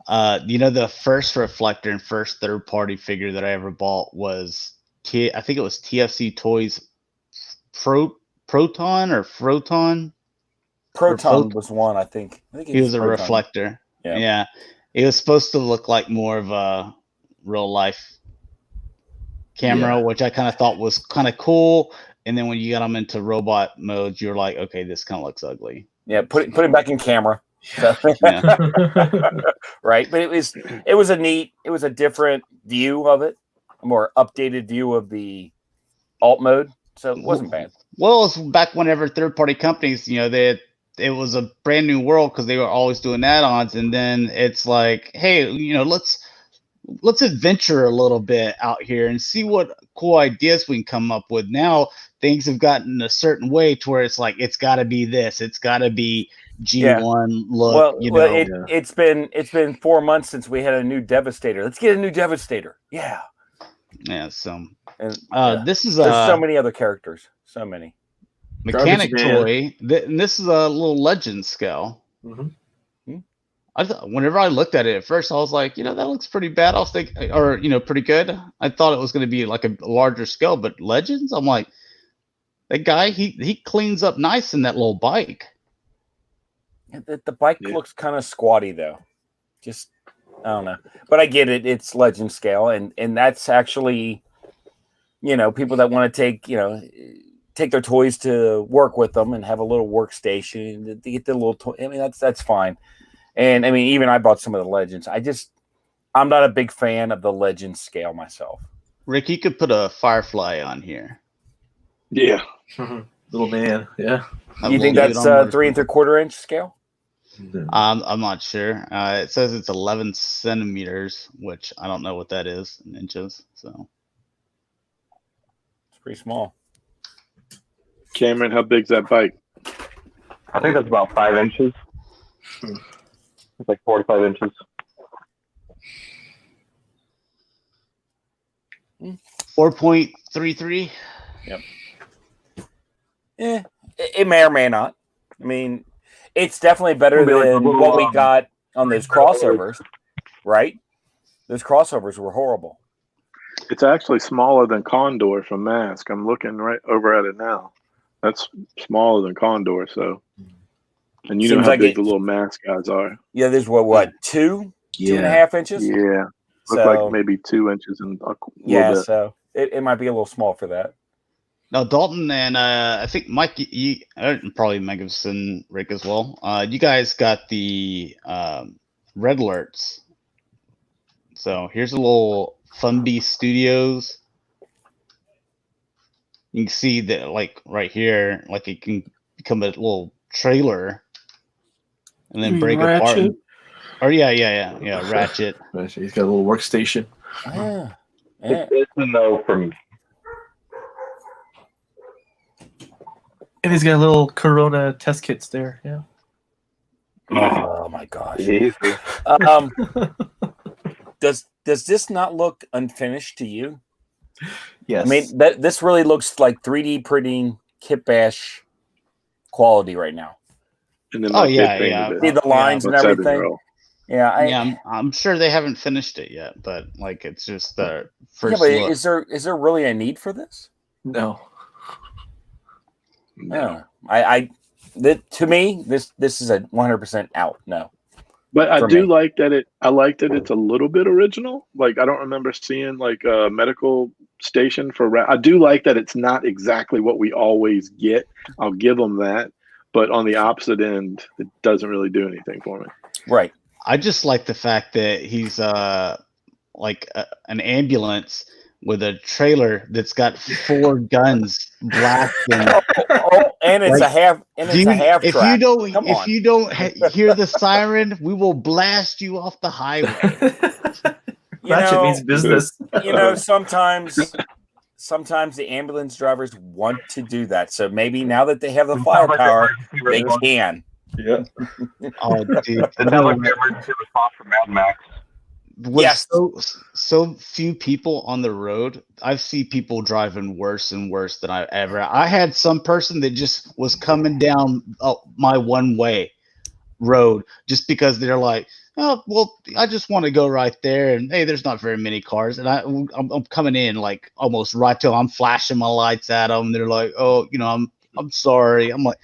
The first reflector and first third party figure that I ever bought was I think it was TFC Toys Proton or Froton. Proton was one, I think. He was a Proton. Reflector. Yeah. It was supposed to look like more of a real life camera, which I kind of thought was kind of cool. And then when you got them into robot modes, you're like, okay, this kind of looks ugly. Yeah, put it back in camera. So. Right, but it was a different view of it, a more updated view of the alt mode. So it wasn't bad. Well, it was back whenever third party companies, it was a brand new world because they were always doing add-ons, and then it's like, hey, let's adventure a little bit out here and see what cool ideas we can come up with. Now things have gotten a certain way to where it's like it's got to be this, it's got to be G1 look. It's been 4 months since we had a new Devastator. Let's get a new Devastator. Yeah. So this is there's so many other characters, so many. Mechanic toy. And this is a little legend scale. Mm-hmm. I thought whenever I looked at it at first, I was like, that looks pretty bad. I was thinking, or pretty good. I thought it was going to be like a larger scale, but legends. I'm like, that guy, he cleans up nice in that little bike. The bike looks kind of squatty though. Just I don't know, but I get it. It's legend scale, and that's actually, people that want to take their toys to work with them and have a little workstation. They get the little toy. I mean, that's fine. And I mean, even I bought some of the legends. I'm not a big fan of the legend scale myself. Rick, you could put a Firefly on here. Yeah, little man. Yeah. You think that's 3 3/4 inch scale? I'm not sure. It says it's 11 centimeters, which I don't know what that is in inches. So it's pretty small. Cameron, how big's that bike? I think that's about 5 inches. It's like 4 to 5 inches. 4.33. Yep. Yeah, it may or may not. I mean, it's definitely better than what we got on those crossovers, right? Those crossovers were horrible. It's actually smaller than Condor from Mask. I'm looking right over at it now. That's smaller than Condor, so. And you know how big the little Mask guys are. Yeah, there's what, 2.5 inches? Yeah. Look like maybe 2 inches and a little bit. So it might be a little small for that. Now, Dalton and I think Mike, you probably Megamus and Rick as well. You guys got the red alerts. So here's a little Fun Beast Studios. You can see that, like right here, like it can become a little trailer and then break apart. Or yeah, Ratchet. He's got a little workstation. It's a no from me. And he's got little Corona test kits there. Yeah. Oh my gosh. Does this not look unfinished to you? Yes. I mean, this really looks like 3D printing kit bash quality right now. And then see the lines and everything. Yeah, I'm sure they haven't finished it yet, but like it's just the first. Yeah, but is there really a need for this? No. No, to me, this is a 100% out. No, but I do like that I like that it's a little bit original. Like I don't remember seeing like a medical station for. I do like that it's not exactly what we always get. I'll give them that, but on the opposite end, it doesn't really do anything for me. Right. I just like the fact that he's like an ambulance with a trailer that's got 4 guns blasting. And it's a half. And it's a half. If track. You don't hear the siren, we will blast you off the highway. Ratchet means business. Sometimes sometimes the ambulance drivers want to do that. So maybe now that they have the firepower, they can. Yeah. Oh, dude. It sounds like the emergency response from Mad Max. With Yes. so few people on the road, I've seen people driving worse and worse than I ever. I had some person that just was coming down my one-way road just because they're like, oh, well, I just want to go right there, and hey, there's not very many cars, and I'm coming in like almost right till I'm flashing my lights at them. They're like, oh, I'm sorry. I'm like,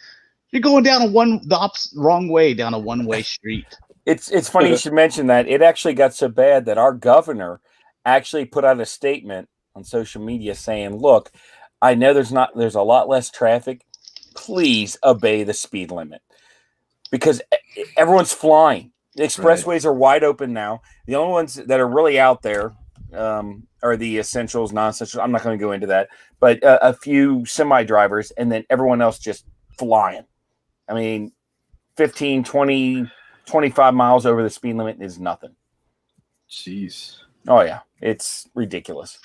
you're going down the wrong way down a one-way street. It's funny you should mention that. It actually got so bad that our governor actually put out a statement on social media saying, look, I know there's a lot less traffic. Please obey the speed limit because everyone's flying. The expressways are wide open now. The only ones that are really out there are the essentials, non-essentials. I'm not going to go into that, but a few semi-drivers and then everyone else just flying. I mean, 15, 20, 25 miles over the speed limit is nothing. Jeez. Oh, yeah. It's ridiculous.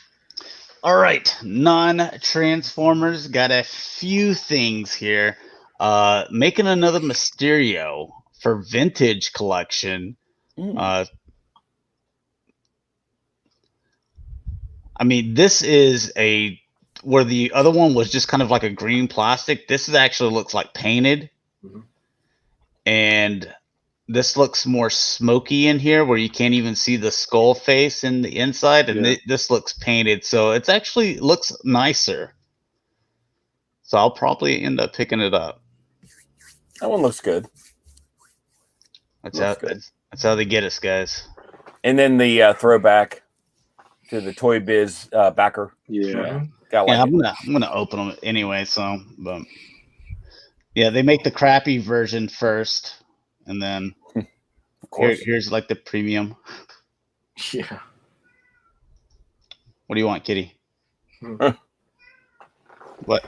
All right. Non-Transformers. Got a few things here. Making another Mysterio for vintage collection. I mean, this is where the other one was just kind of like a green plastic. This actually looks like painted. Mm-hmm. And this looks more smoky in here where you can't even see the skull face in the inside. And this looks painted. So it actually looks nicer. So I'll probably end up picking it up. That one looks good. That's how they get us, guys. And then the throwback to the Toy Biz backer. Yeah. I'm gonna open them anyway. So, but yeah, they make the crappy version first, and then here's like the premium. Yeah. What do you want, Kitty? What?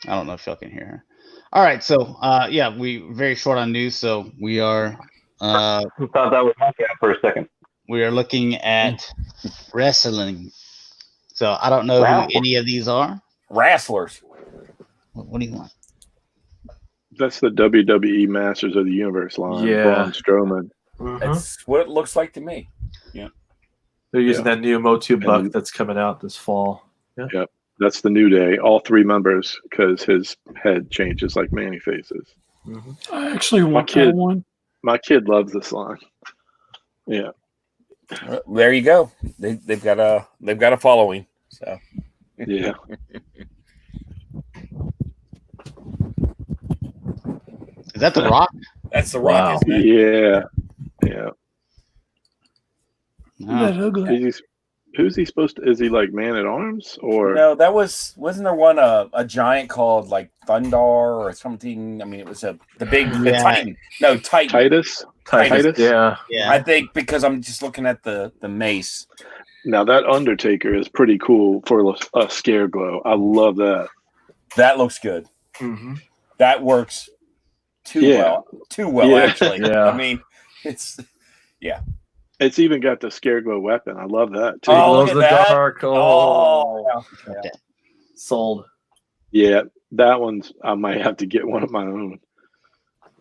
I don't know if y'all can hear her. All right, so we very short on news, so we are. Thought that was my cat for a second. We are looking at wrestling. So I don't know who any of these are. Wrestlers. What do you want? That's the WWE Masters of the Universe line. Yeah. Braun Strowman. That's what it looks like to me. Yeah. They're using that new Motu buck that's coming out this fall. Yeah. Yep. That's the New Day. All three members, because his head changes like Manny Faces. Mm-hmm. I actually want that one. My kid loves this line. Yeah. There you go. They've got a following. So yeah. Is that the Rock? That's the Rock. Wow. Isn't it? Yeah. Yeah. That ugly. Who's he supposed to? Is he like Man at Arms or no? That wasn't there one a giant called like Thundar or something? I mean, it was the Titan. No, Titan. Titus? Yeah. I think because I'm just looking at the mace. Now that Undertaker is pretty cool for a Scareglow. I love that. That looks good. Mm-hmm. That works too well actually. Yeah. I mean, it's. It's even got the Scareglow weapon. I love that too. Oh, glows in the dark. Yeah. Sold. Yeah, that one's. I might have to get one of my own.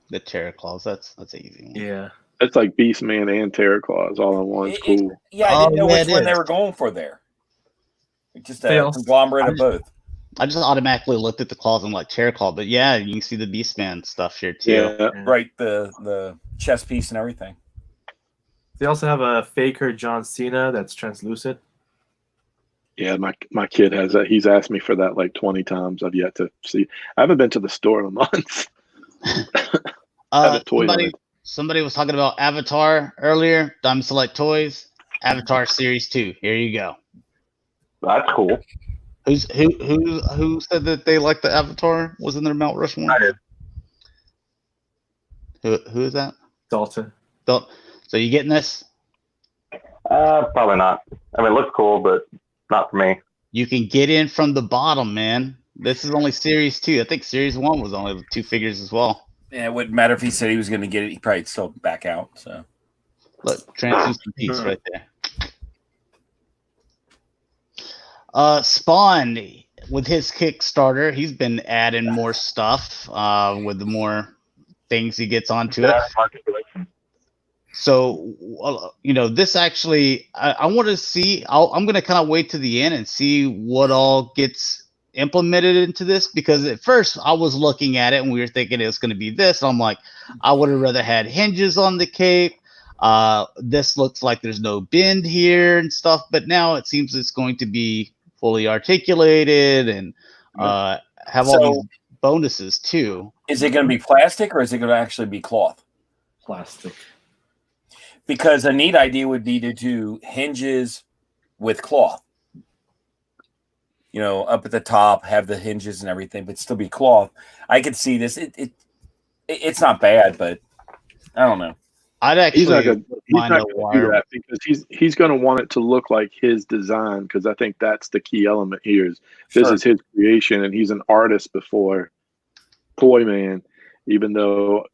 The Terror Claws. That's an easy one. Yeah. It's like Beastman and Terror Claws all in one. It's cool. I didn't know which one they were going for there. Just a conglomerate of both. I just automatically looked at the claws and like Terror Claw, but yeah, you can see the Beastman stuff here too. Yeah. Right, the chest piece and everything. They also have a Faker John Cena that's translucent. Yeah, my kid has that. He's asked me for that like 20 times. I've yet to see. I haven't been to the store in a month. Somebody was talking about Avatar earlier. Diamond Select Toys, Avatar Series 2. Here you go. That's cool. Who said that they liked the Avatar? Was in their Mount Rushmore? I did. Who is that? Dalton. So you getting this? Probably not. I mean, it looks cool, but not for me. You can get in from the bottom, man. This is only Series 2. I think Series 1 was only 2 figures as well. Yeah, it wouldn't matter if he said he was going to get it. He probably still back out. So look, translucent piece right there. Spawn with his Kickstarter, he's been adding more stuff with the more things he gets onto it. So, this actually, I want to see. I'm going to kind of wait to the end and see what all gets implemented into this, because at first I was looking at it and we were thinking it was going to be this. And I'm like, I would have rather had hinges on the cape. This looks like there's no bend here and stuff, but now it seems it's going to be fully articulated and have all these bonuses too. Is it going to be plastic or is it going to actually be cloth? Plastic. Because a neat idea would be to do hinges with cloth. Up at the top, have the hinges and everything, but still be cloth. I could see this. It's not bad, but I don't know. I'd actually he's not going to do that because he's going to want it to look like his design, because I think that's the key element here. Is this is his creation, and he's an artist before Toyman, even though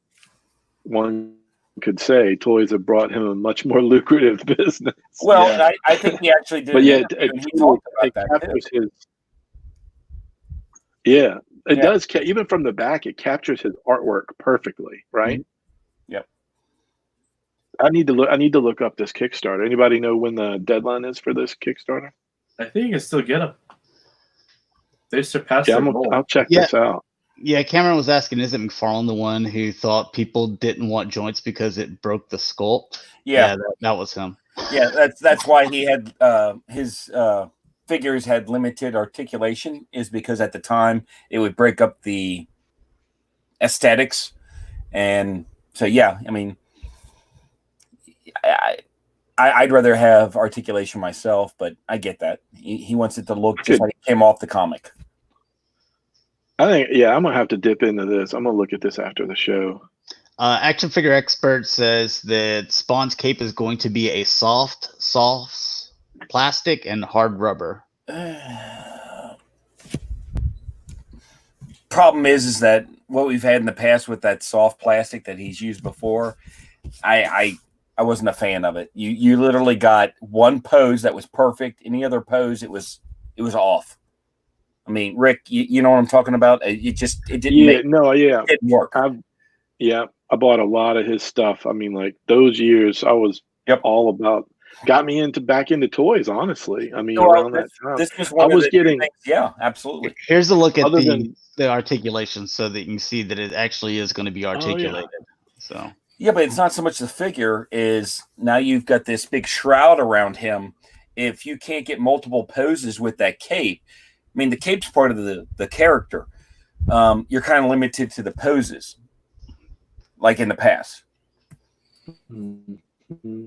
one could say Toyz have brought him a much more lucrative business. Well, yeah. I think he actually did. But yeah, it captures his. Yeah, it does. Even from the back, it captures his artwork perfectly, right? Mm-hmm. Yep. I need to look up this Kickstarter. Anybody know when the deadline is for this Kickstarter? I think you can still get them. They surpassed their goal. I'll check this out. Yeah, Cameron was asking, is it McFarlane the one who thought people didn't want joints because it broke the sculpt? Yeah, that was him. Yeah, that's why he had his figures had limited articulation, is because at the time it would break up the aesthetics. And so, yeah, I mean, I'd rather have articulation myself, but I get that. He wants it to look just like it came off the comic. I think, I'm going to have to dip into this. I'm going to look at this after the show. Action Figure Expert says that Spawn's cape is going to be a soft plastic and hard rubber. Problem is that what we've had in the past with that soft plastic that he's used before, I wasn't a fan of it. You literally got one pose that was perfect. Any other pose, it was off. I mean, Rick, you know what I'm talking about? It didn't it didn't work. I bought a lot of his stuff. I mean, like those years, I was all about. Got me back into toys, honestly. I mean, around that time, this was one of the things. Yeah, absolutely. Here's a look at the articulation, so that you can see that it actually is going to be articulated. So yeah, but it's not so much the figure. Is now you've got this big shroud around him. If you can't get multiple poses with that cape. I mean, the cape's part of the character. You're kind of limited to the poses, like in the past. Mm-hmm.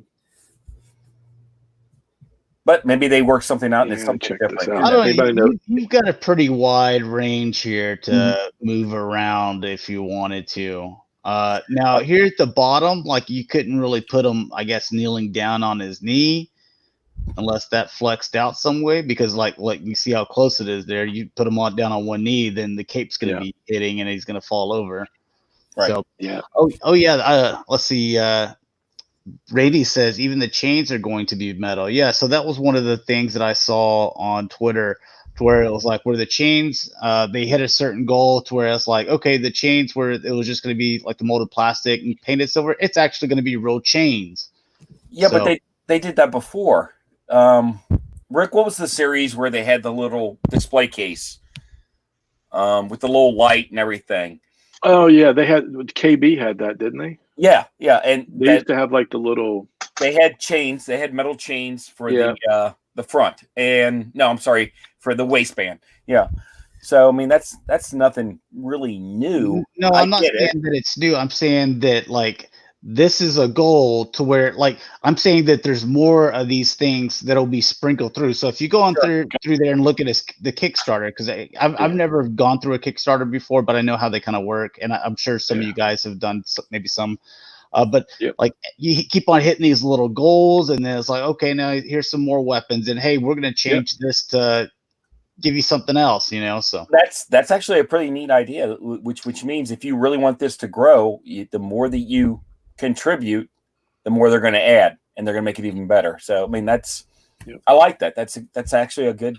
But maybe they work something out and it's something different. I don't know. You've got a pretty wide range here to move around if you wanted to. Now, here at the bottom, like you couldn't really put him, I guess, kneeling down on his knee. Unless that flexed out some way, because like you see how close it is there. You put him down on one knee, then the cape's going to be hitting and he's going to fall over. Right. So, let's see. Rady says even the chains are going to be metal. Yeah. So that was one of the things that I saw on Twitter, to where it was like where the chains, they hit a certain goal to where it's like, okay, the chains where it was just going to be like the molded plastic and painted silver. It's actually going to be real chains. Yeah, but they did that before. Rick, what was the series where they had the little display case with the little light and everything? Oh yeah, KB had that, didn't they? Yeah, and they used to have like the little. They had chains. They had metal chains for the front, and for the waistband. Yeah. So I mean, that's nothing really new. No, I'm not saying that it's new. I'm saying that like. This is a goal to where, like, I'm saying that there's more of these things that'll be sprinkled through. So if you go on through there and look at the Kickstarter, because I've never gone through a Kickstarter before, but I know how they kind of work, and I'm sure some of you guys have done maybe some. But like you keep on hitting these little goals, and then it's like, okay, now here's some more weapons, and hey, we're gonna change this to give you something else, So that's actually a pretty neat idea, which means if you really want this to grow, the more that you contribute, the more they're going to add, and they're going to make it even better. So I mean, I like that. That's actually a good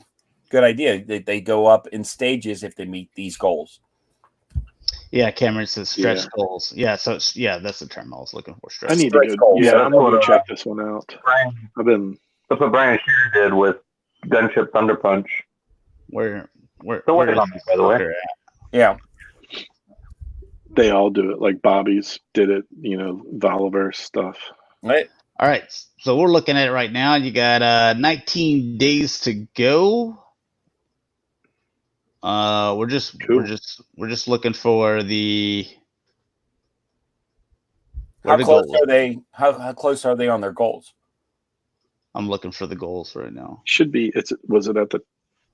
good idea. They go up in stages if they meet these goals. Yeah, Cameron says stretch Yeah. goals. Yeah, so that's the term I was looking for. Stretch. I need Stretch to go. goals. Yeah, Yeah, I'm gonna go that's what, check this one out. I've been. That's what Brian Shearer did with Gunship Thunder Punch. Where Don't where worry about is me, by the way. Tucker at? Yeah. They all do it. Like Bobby's did it. Voliverse stuff. Right. All right, so we're looking at it right now. You got 19 days to go. We're just looking for the. How the close goals. are they? How close are they on their goals? I'm looking for the goals right now. Should be. Was it at the?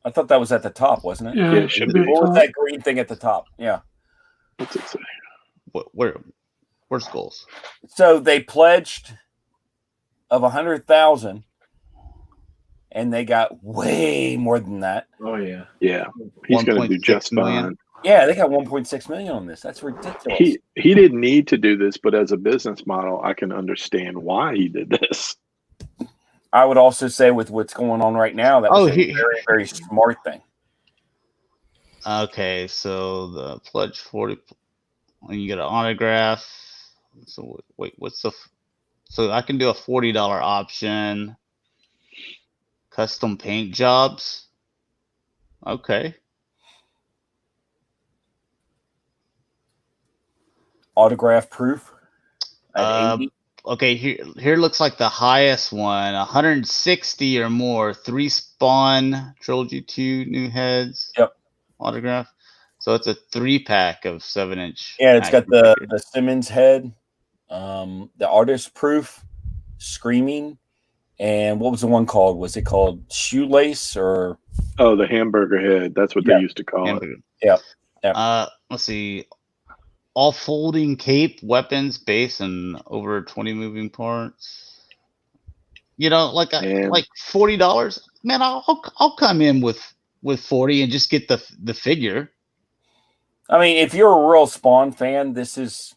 I thought that was at the top, wasn't it? Yeah, Yeah, it should should be. be. What was that green thing at the top? Yeah. What's it say? Where's goals? So they pledged of 100,000, and they got way more than that. Oh yeah. Yeah, he's going to do 1.6 just million. fine. Yeah, they got 1.6 million on this. That's ridiculous. He didn't need to do this, but as a business model, I can understand why he did this. I would also say with what's going on right now, that was a very, very smart thing. Okay, so the pledge 40. You get an autograph. So wait, so I can do a $40 option. Custom paint jobs. Okay. Autograph proof at 80. Okay, here looks like the highest one, 160 or more, 3 Spawn Trilogy 2 new heads. Yep. Autograph. So it's a 3-pack of 7-inch. Yeah, it's got the Simmons head, the artist proof, Screaming, and what was the one called? Was it called Shoelace or? Oh, the hamburger head. That's what they used to call it. Yeah. Let's see. All folding cape, weapons, base, and over 20 moving parts. Like $40. Man, I'll come in with 40 and just get the figure. I mean, if you're a real Spawn fan, this is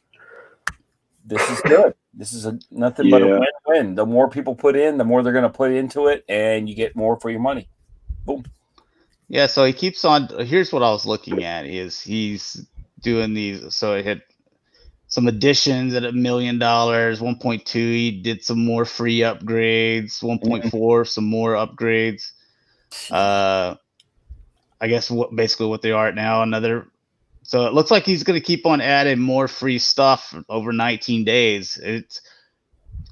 good. This is nothing but a win-win. The more people put in, the more they're going to put into it, and you get more for your money. Boom. Yeah, so he keeps on. Here's what I was looking at: is he's doing these. So he had some additions at $1 million, 1.2. He did some more free upgrades, 1.4, some more upgrades. I guess basically what they are right now. So it looks like he's going to keep on adding more free stuff over 19 days. It's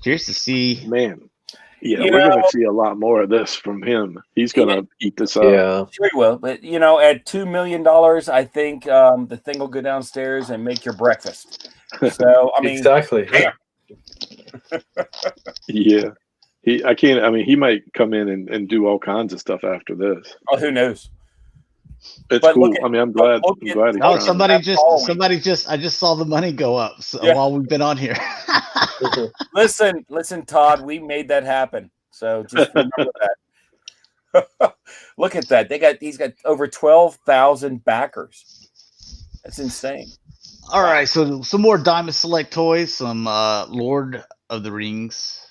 curious to see. Man, yeah, we're going to see a lot more of this from him. He's going to eat this up. Yeah. Sure he will. But, at $2 million, I think the thing will go downstairs and make your breakfast. So, I mean. Exactly. Yeah. He might come in and do all kinds of stuff after this. Oh, who knows? It's But cool. look at- I'm glad. look I'm at- glad he's Oh, trying. somebody just. I just saw the money go up while we've been on here. Listen, Todd, we made that happen. So just remember that. Look at that. He's got over 12,000 backers. That's insane. All right, so some more Diamond Select toys, some Lord of the Rings.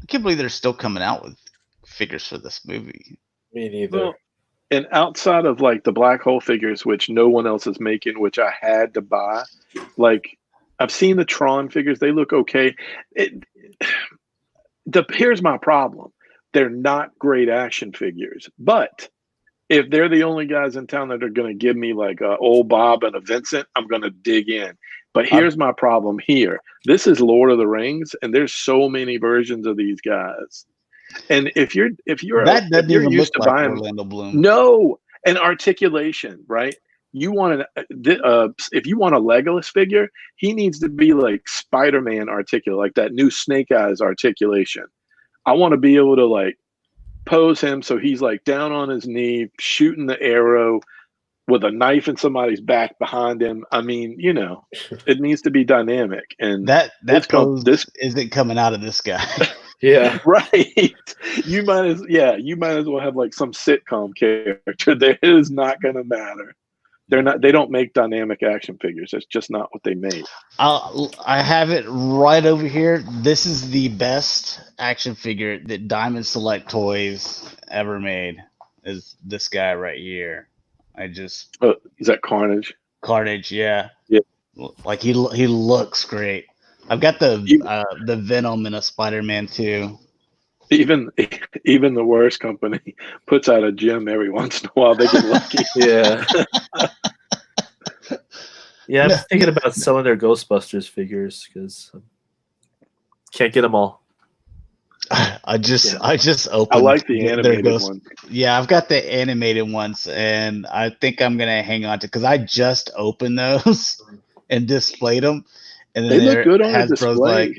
I can't believe they're still coming out with figures for this movie. Me neither. Well, and outside of like the black hole figures, which no one else is making, which I had to buy, like I've seen the Tron figures, they look okay. Here's my problem. They're not great action figures, but if they're the only guys in town that are going to give me like a old Bob and a Vincent, I'm going to dig in. But here's my problem here. This is Lord of the Rings, and there's so many versions of these guys. And if you're used to buying Orlando Bloom. No, an articulation, right? You want if you want a Legolas figure, he needs to be like Spider-Man articulate, like that new Snake Eyes articulation. I want to be able to like pose him so he's like down on his knee, shooting the arrow with a knife in somebody's back behind him. I mean, it needs to be dynamic, and That pose this isn't coming out of this guy. Yeah. right. You might as well have like some sitcom character. There is not going to matter. They don't make dynamic action figures. That's just not what they made. I have it right over here. This is the best action figure that Diamond Select Toys ever made. Is this guy right here? Is that Carnage? Carnage, yeah. Yeah. Like he looks great. I've got the Venom in a Spider-Man too. Even the worst company puts out a gem every once in a while. They get lucky. Yeah. Yeah, I'm thinking about selling their Ghostbusters figures because can't get them all. I just opened. I like the animated ones. Yeah, I've got the animated ones, and I think I'm gonna hang on to because I just opened those and displayed them, and then they look good on a Hasbro's display. like,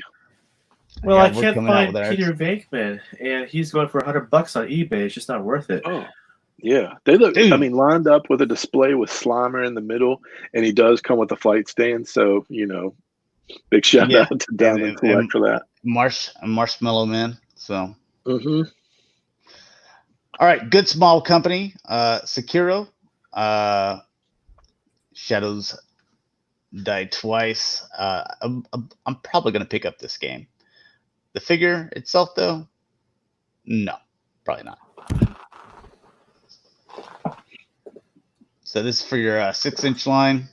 Well, yeah, I we're can't coming out find with ours. Peter Venkman, and he's going for $100 on eBay. It's just not worth it. Oh, yeah. They look. Dude. I mean, lined up with a display with Slimer in the middle, and he does come with a flight stand. So big shout out to Diamond Select for that. Marshmallow Man. So. Mm-hmm. All right, good small company. Sekiro. Shadows Die Twice. I'm probably gonna pick up this game. The figure itself, though, no, probably not. So this is for your 6-inch line.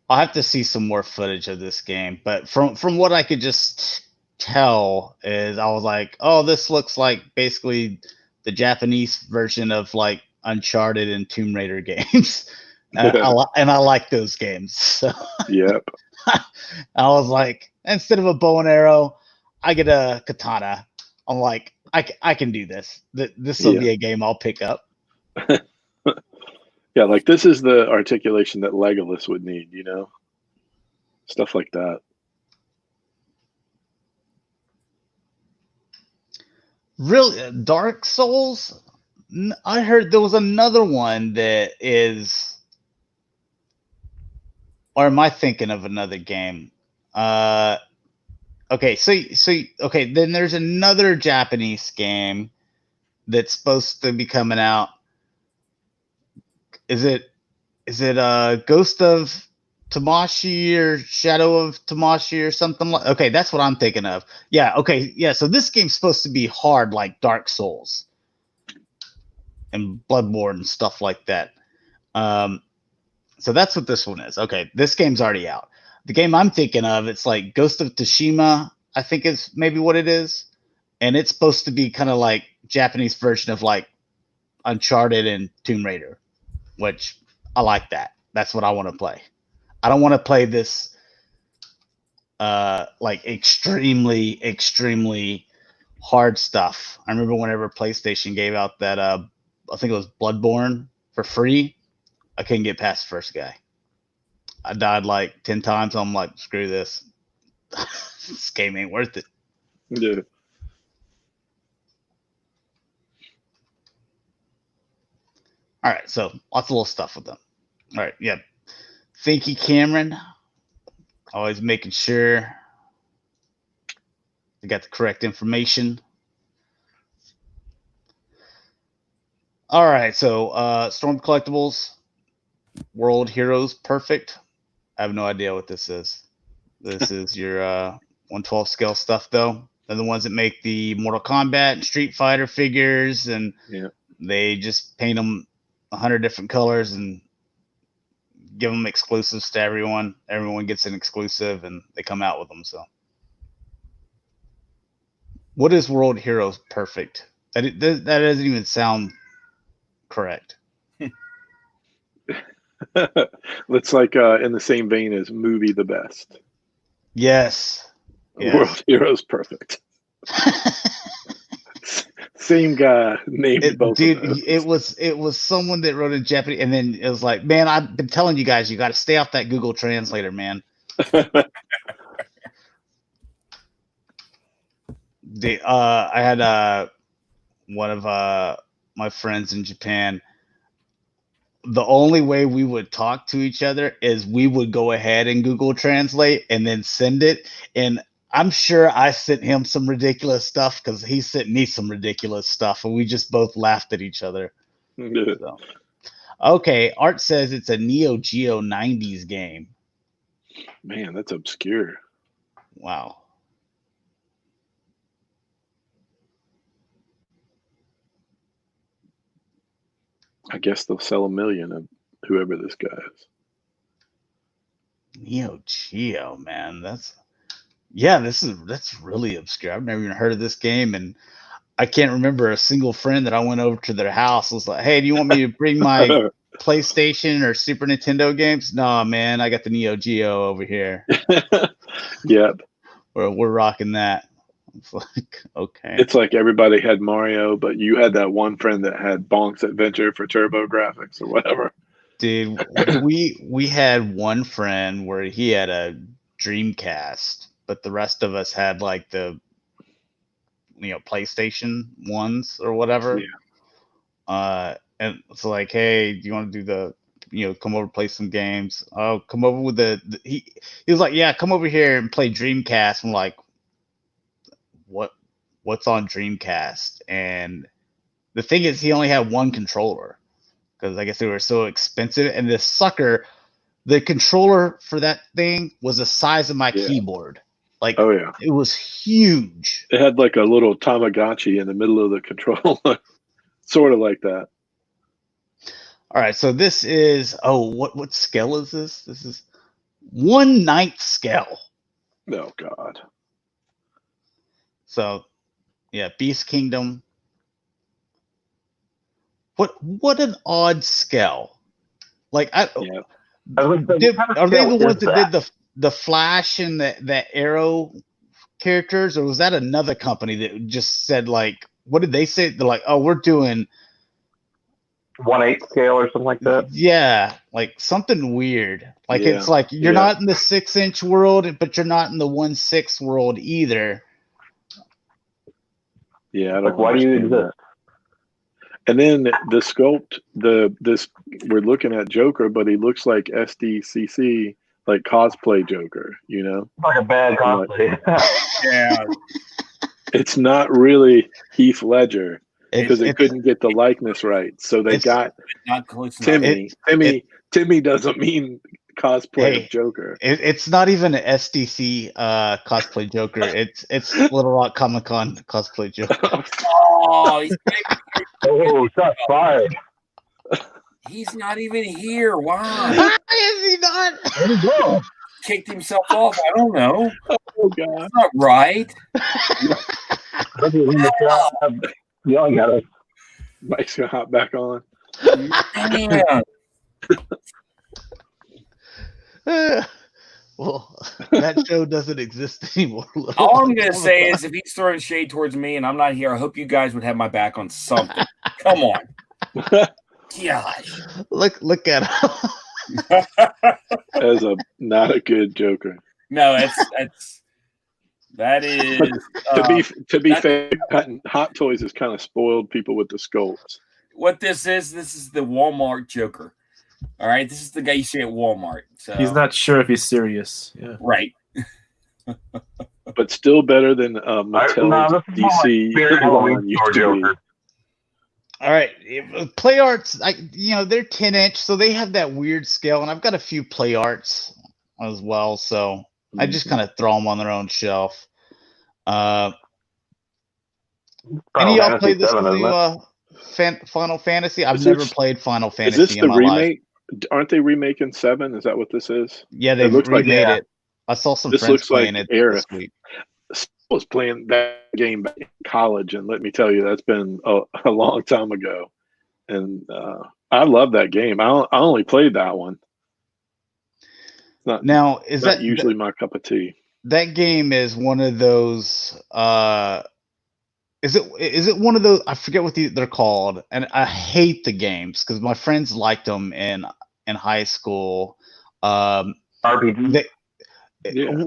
I'll have to see some more footage of this game, but from what I could just tell is I was like, oh, this looks like basically the Japanese version of like Uncharted and Tomb Raider games. And I like those games. So Yep. I was like, instead of a bow and arrow, I get a katana. I'm like, I can do this. This will be a game I'll pick up. Yeah, like this is the articulation that Legolas would need, stuff like that. Really, Dark Souls? I heard there was another one that is, or am I thinking of another game? Okay, so okay, then there's another Japanese game that's supposed to be coming out. Is it Ghost of Tamashi or Shadow of Tamashi or something like? Okay, that's what I'm thinking of. Yeah, okay, yeah. So this game's supposed to be hard like Dark Souls and Bloodborne and stuff like that. So that's what this one is. Okay, this game's already out. The game I'm thinking of, it's like Ghost of Tsushima, I think is maybe what it is, and it's supposed to be kind of like Japanese version of like Uncharted and Tomb Raider, which I like that. That's what I want to play. I don't want to play this like extremely hard stuff. I remember whenever PlayStation gave out that I think it was Bloodborne for free, I couldn't get past the first guy. I died like 10 times. I'm like, screw this. This game ain't worth it. Yeah. All right, so lots of little stuff with them. All right, yeah. Thank you, Cameron. Always making sure they got the correct information. All right, so Storm Collectibles, World Heroes Perfect. I have no idea what this is. This is your 1/12 scale stuff, though. They're the ones that make the Mortal Kombat and Street Fighter figures, and they just paint them 100 different colors and give them exclusives to everyone. Everyone gets an exclusive, and they come out with them. So, what is World Heroes Perfect? That doesn't even sound correct. It's like in the same vein as Movie the Best. Yes. World Heroes Perfect. Same guy named both dude, of those. It was someone that wrote in Japanese, and then it was like, man, I've been telling you guys, you got to stay off that Google Translator, man. I had one of my friends in Japan. The only way we would talk to each other is we would go ahead and Google Translate and then send it. And I'm sure I sent him some ridiculous stuff because he sent me some ridiculous stuff, and we just both laughed at each other. So. Okay, Art says it's a Neo Geo 90s game. Man, that's obscure. Wow. I guess they'll sell 1 million of whoever this guy is. Neo Geo, man. That's really obscure. I've never even heard of this game, and I can't remember a single friend that I went over to their house was like, "Hey, do you want me to bring my PlayStation or Super Nintendo games?" "No, man, I got the Neo Geo over here." Yep. We're rocking that. It's like, okay. It's like everybody had Mario, but you had that one friend that had Bonk's Adventure for Turbo Graphics or whatever. Dude, we had one friend where he had a Dreamcast, but the rest of us had like the PlayStation ones or whatever. Yeah. And it's like, hey, do you want to do come over play some games? Oh, come over with he was like, yeah, come over here and play Dreamcast. I'm like, what's on Dreamcast? And the thing is, he only had one controller because I guess they were so expensive. And this sucker, the controller for that thing was the size of my keyboard. Like, oh yeah, it was huge. It had like a little Tamagotchi in the middle of the controller, sort of like that. All right, so this is what scale is this? This is 1/9 scale. Oh God. So, yeah, Beast Kingdom. What an odd scale. Like are they the ones that did the Flash and the Arrow characters, or was that another company that just said like, what did they say? They're like, oh, we're doing 1/8 scale or something like that. Yeah, like something weird. Like it's like you're not in the 6-inch world, but you're not in the 1/6 world either. Yeah, I don't like why do you exist? And then the sculpt, we're looking at Joker, but he looks like SDCC, like cosplay Joker, Like a bad cosplay. Yeah. It's not really Heath Ledger because they couldn't get the likeness right. So they got not close Timmy. Timmy doesn't mean cosplay of Joker. It's not even an SDC cosplay Joker. It's Little Rock Comic Con cosplay Joker. Oh, shots fired. He's not even here. Wow. Is he not? Where'd he go? Kicked himself off. I don't know. Oh God. That's not right. Yelling at us. Mike's gonna hop back on. Man. Well, that show doesn't exist anymore. All I'm going to say is if he's throwing shade towards me and I'm not here, I hope you guys would have my back on something. Come on. Gosh. Look at him. As not a good Joker. No, that is to be fair, Hot Toys has kind of spoiled people with the sculpts. What this is the Walmart Joker. All right, this is the guy you see at Walmart. So he's not sure if he's serious. Yeah. Right. But still better than Mattel's DC. Joker. All right, Play Arts, they're 10-inch, so they have that weird scale, and I've got a few Play Arts as well, so I just kind of throw them on their own shelf. Any of y'all played this new Final Fantasy? I've never played Final Fantasy is this in my remake? life. Aren't they remaking 7? Is that what this is? Yeah, they remade it. I saw some friends playing it this week. I was playing that game back in college, and let me tell you, that's been a long time ago. And I love that game. I only played that one. Is that usually my cup of tea? That game is one of those. Is it one of those? I forget what they're called, and I hate the games because my friends liked them in high school. RPG.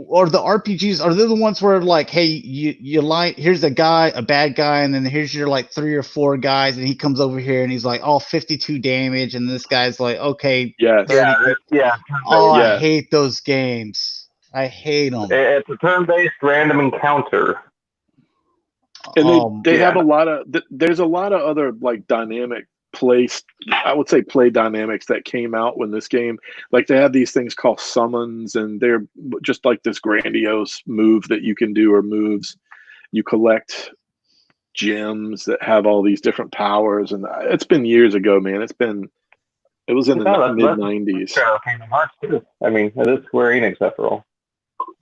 Or the RPGs, are they the ones where like, hey, you like, here's a bad guy, and then here's your like 3 or 4 guys, and he comes over here and he's like, 52 damage, and this guy's like, okay, yeah. I hate those games. I hate them. It's a turn-based random encounter. And they have yeah. a lot of there's a lot of other like dynamic I would say play dynamics that came out when this game, like they have these things called summons, and they're just like this grandiose move that you can do, or moves. You collect gems that have all these different powers, and it's been years ago, man. It was in the mid-90s. Kingdom Hearts too. I mean, it is Square Enix after all.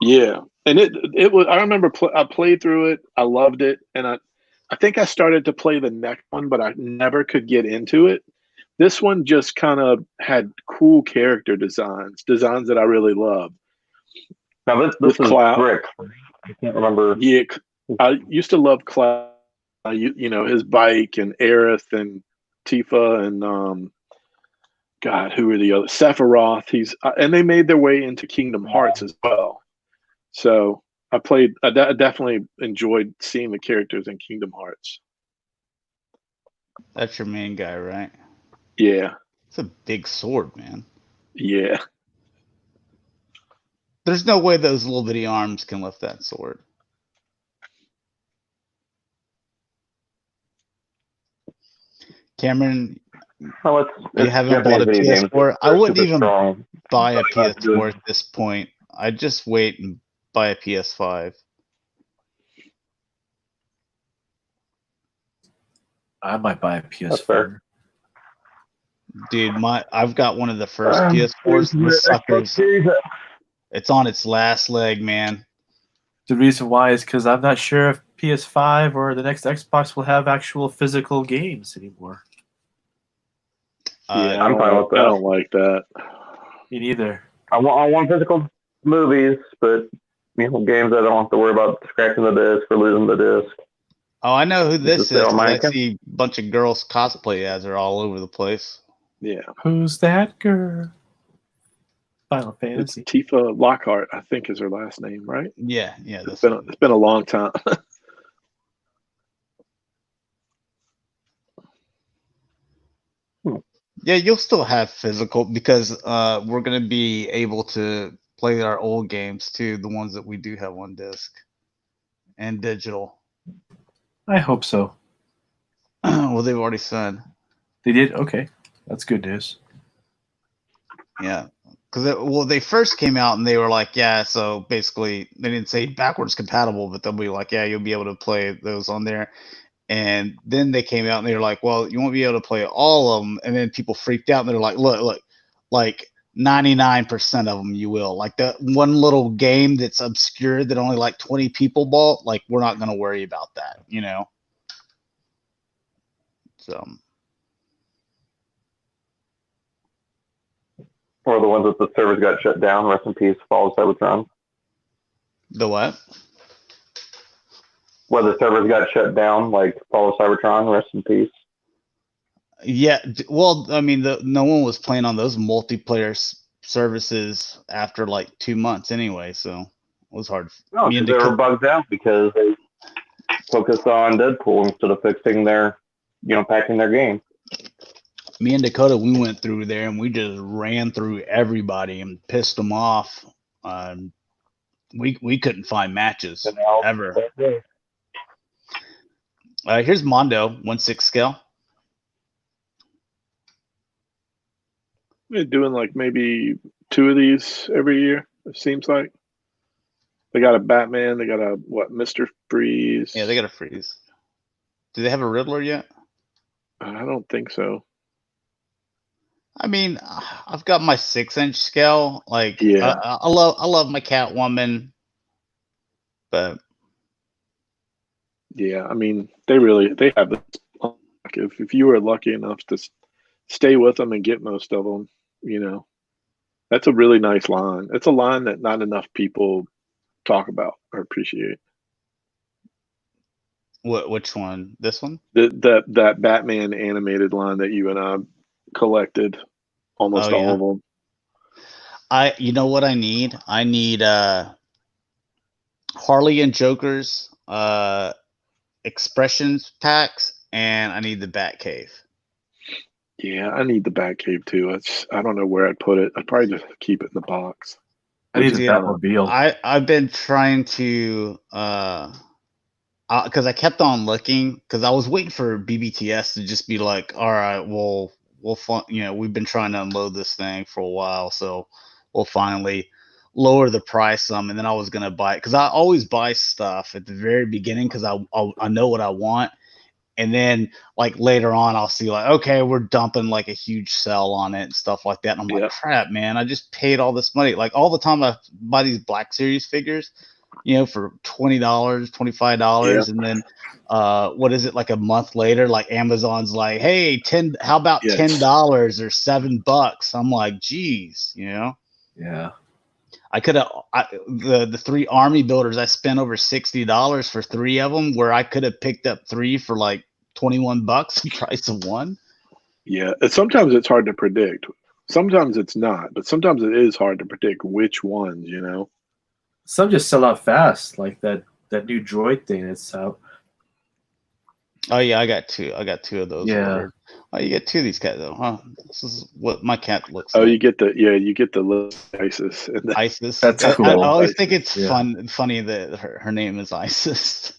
Yeah, and it was. I remember I played through it. I loved it, and I think I started to play the next one, but I never could get into it. This one just kind of had cool character designs that I really love. Now this is Cloud. Brick. I can't remember. Yeah, I used to love Cloud. You know, his bike, and Aerith and Tifa and God, who are the other? Sephiroth. And they made their way into Kingdom Hearts as well. So I definitely enjoyed seeing the characters in Kingdom Hearts. That's your main guy, right? Yeah. It's a big sword, man. Yeah. There's no way those little bitty arms can lift that sword. Cameron, you haven't bought a PS4? I wouldn't even buy a PS4 at this point. I'd just wait and buy a PS5. I might buy a PS4. That's fair. Dude, I've got one of the first PS4s. This sucker's, it's on its last leg, man. The reason why is because I'm not sure if PS5 or the next Xbox will have actual physical games anymore. Yeah, I'm fine with that. I don't like that. Me neither. I want physical movies, but games I don't have to worry about scratching the disc or losing the disc. Oh, I know who this is. I see a bunch of girls cosplay as her all over the place. Yeah. Who's that girl? Final Fantasy. It's Tifa Lockhart, I think, is her last name, right? Yeah. It's been a long time. Yeah, you'll still have physical because we're going to be able to play our old games too, the ones that we do have on disc and digital. I hope so. Well, they've already said. They did? Okay. That's good news. Yeah. Because they first came out and they were like, yeah, so basically they didn't say backwards compatible, but they'll be like, yeah, you'll be able to play those on there. And then they came out and they were like, well, you won't be able to play all of them. And then people freaked out and they're like, look, like 99% of them you will. Like that one little game that's obscure that only like 20 people bought, like we're not going to worry about that, So. Or the ones that the servers got shut down. Rest in peace, Fall of Cybertron. The what? Where the servers got shut down, like Fall of Cybertron. Rest in peace. Yeah, well, I mean, no one was playing on those multiplayer services after like 2 months anyway, so it was hard. No, they were bugged out because they focused on Deadpool instead of fixing their, patching their game. Me and Dakota, we went through there and we just ran through everybody and pissed them off. We couldn't find matches ever. Here's Mondo, 1/6 scale. They're doing like maybe 2 of these every year, it seems like. They got a Batman, they got a, Mr. Freeze. Yeah, they got a Freeze. Do they have a Riddler yet? I don't think so. I mean, I've got my 6-inch scale. Like, yeah. I love my Catwoman, but yeah, I mean, they have this. If you were lucky enough to stay with them and get most of them, that's a really nice line. It's a line that not enough people talk about or appreciate. Which one? This one? That Batman animated line that you and I collected, almost all of them. You know what I need? I need Harley and Joker's expressions packs, and I need the Batcave. Yeah, I need the Batcave too. I don't know where I'd put it. I'd probably just keep it in the box. I need the Yeah. Batmobile. I've been trying to because I kept on looking because I was waiting for BBTS to just be like, all right, we'll we've been trying to unload this thing for a while, so we'll finally lower the price some, and then I was gonna buy it because I always buy stuff at the very beginning because I know what I want, and then like later on I'll see like, okay, we're dumping like a huge sell on it and stuff like that, and I'm like, crap, man, I just paid all this money. Like all the time I buy these Black Series figures, for $20, $25, and then what is it, like a month later, like Amazon's like, hey, how about $10 or $7? I'm like, geez, Yeah. I could have the 3 army builders, I spent over $60 for 3 of them, where I could have picked up 3 for like $21 the price of one. Yeah, and sometimes it's hard to predict. Sometimes it's not, but sometimes it is hard to predict which ones. Some just sell out fast, like that new droid thing that's out. Oh yeah, I got 2. I got 2 of those. Yeah. Ordered. Oh, you get 2 of these cats though, huh? This is what my cat looks Oh, like. you get the little Isis. Isis. That's cool. I always think it's Yeah. funny that her name is Isis.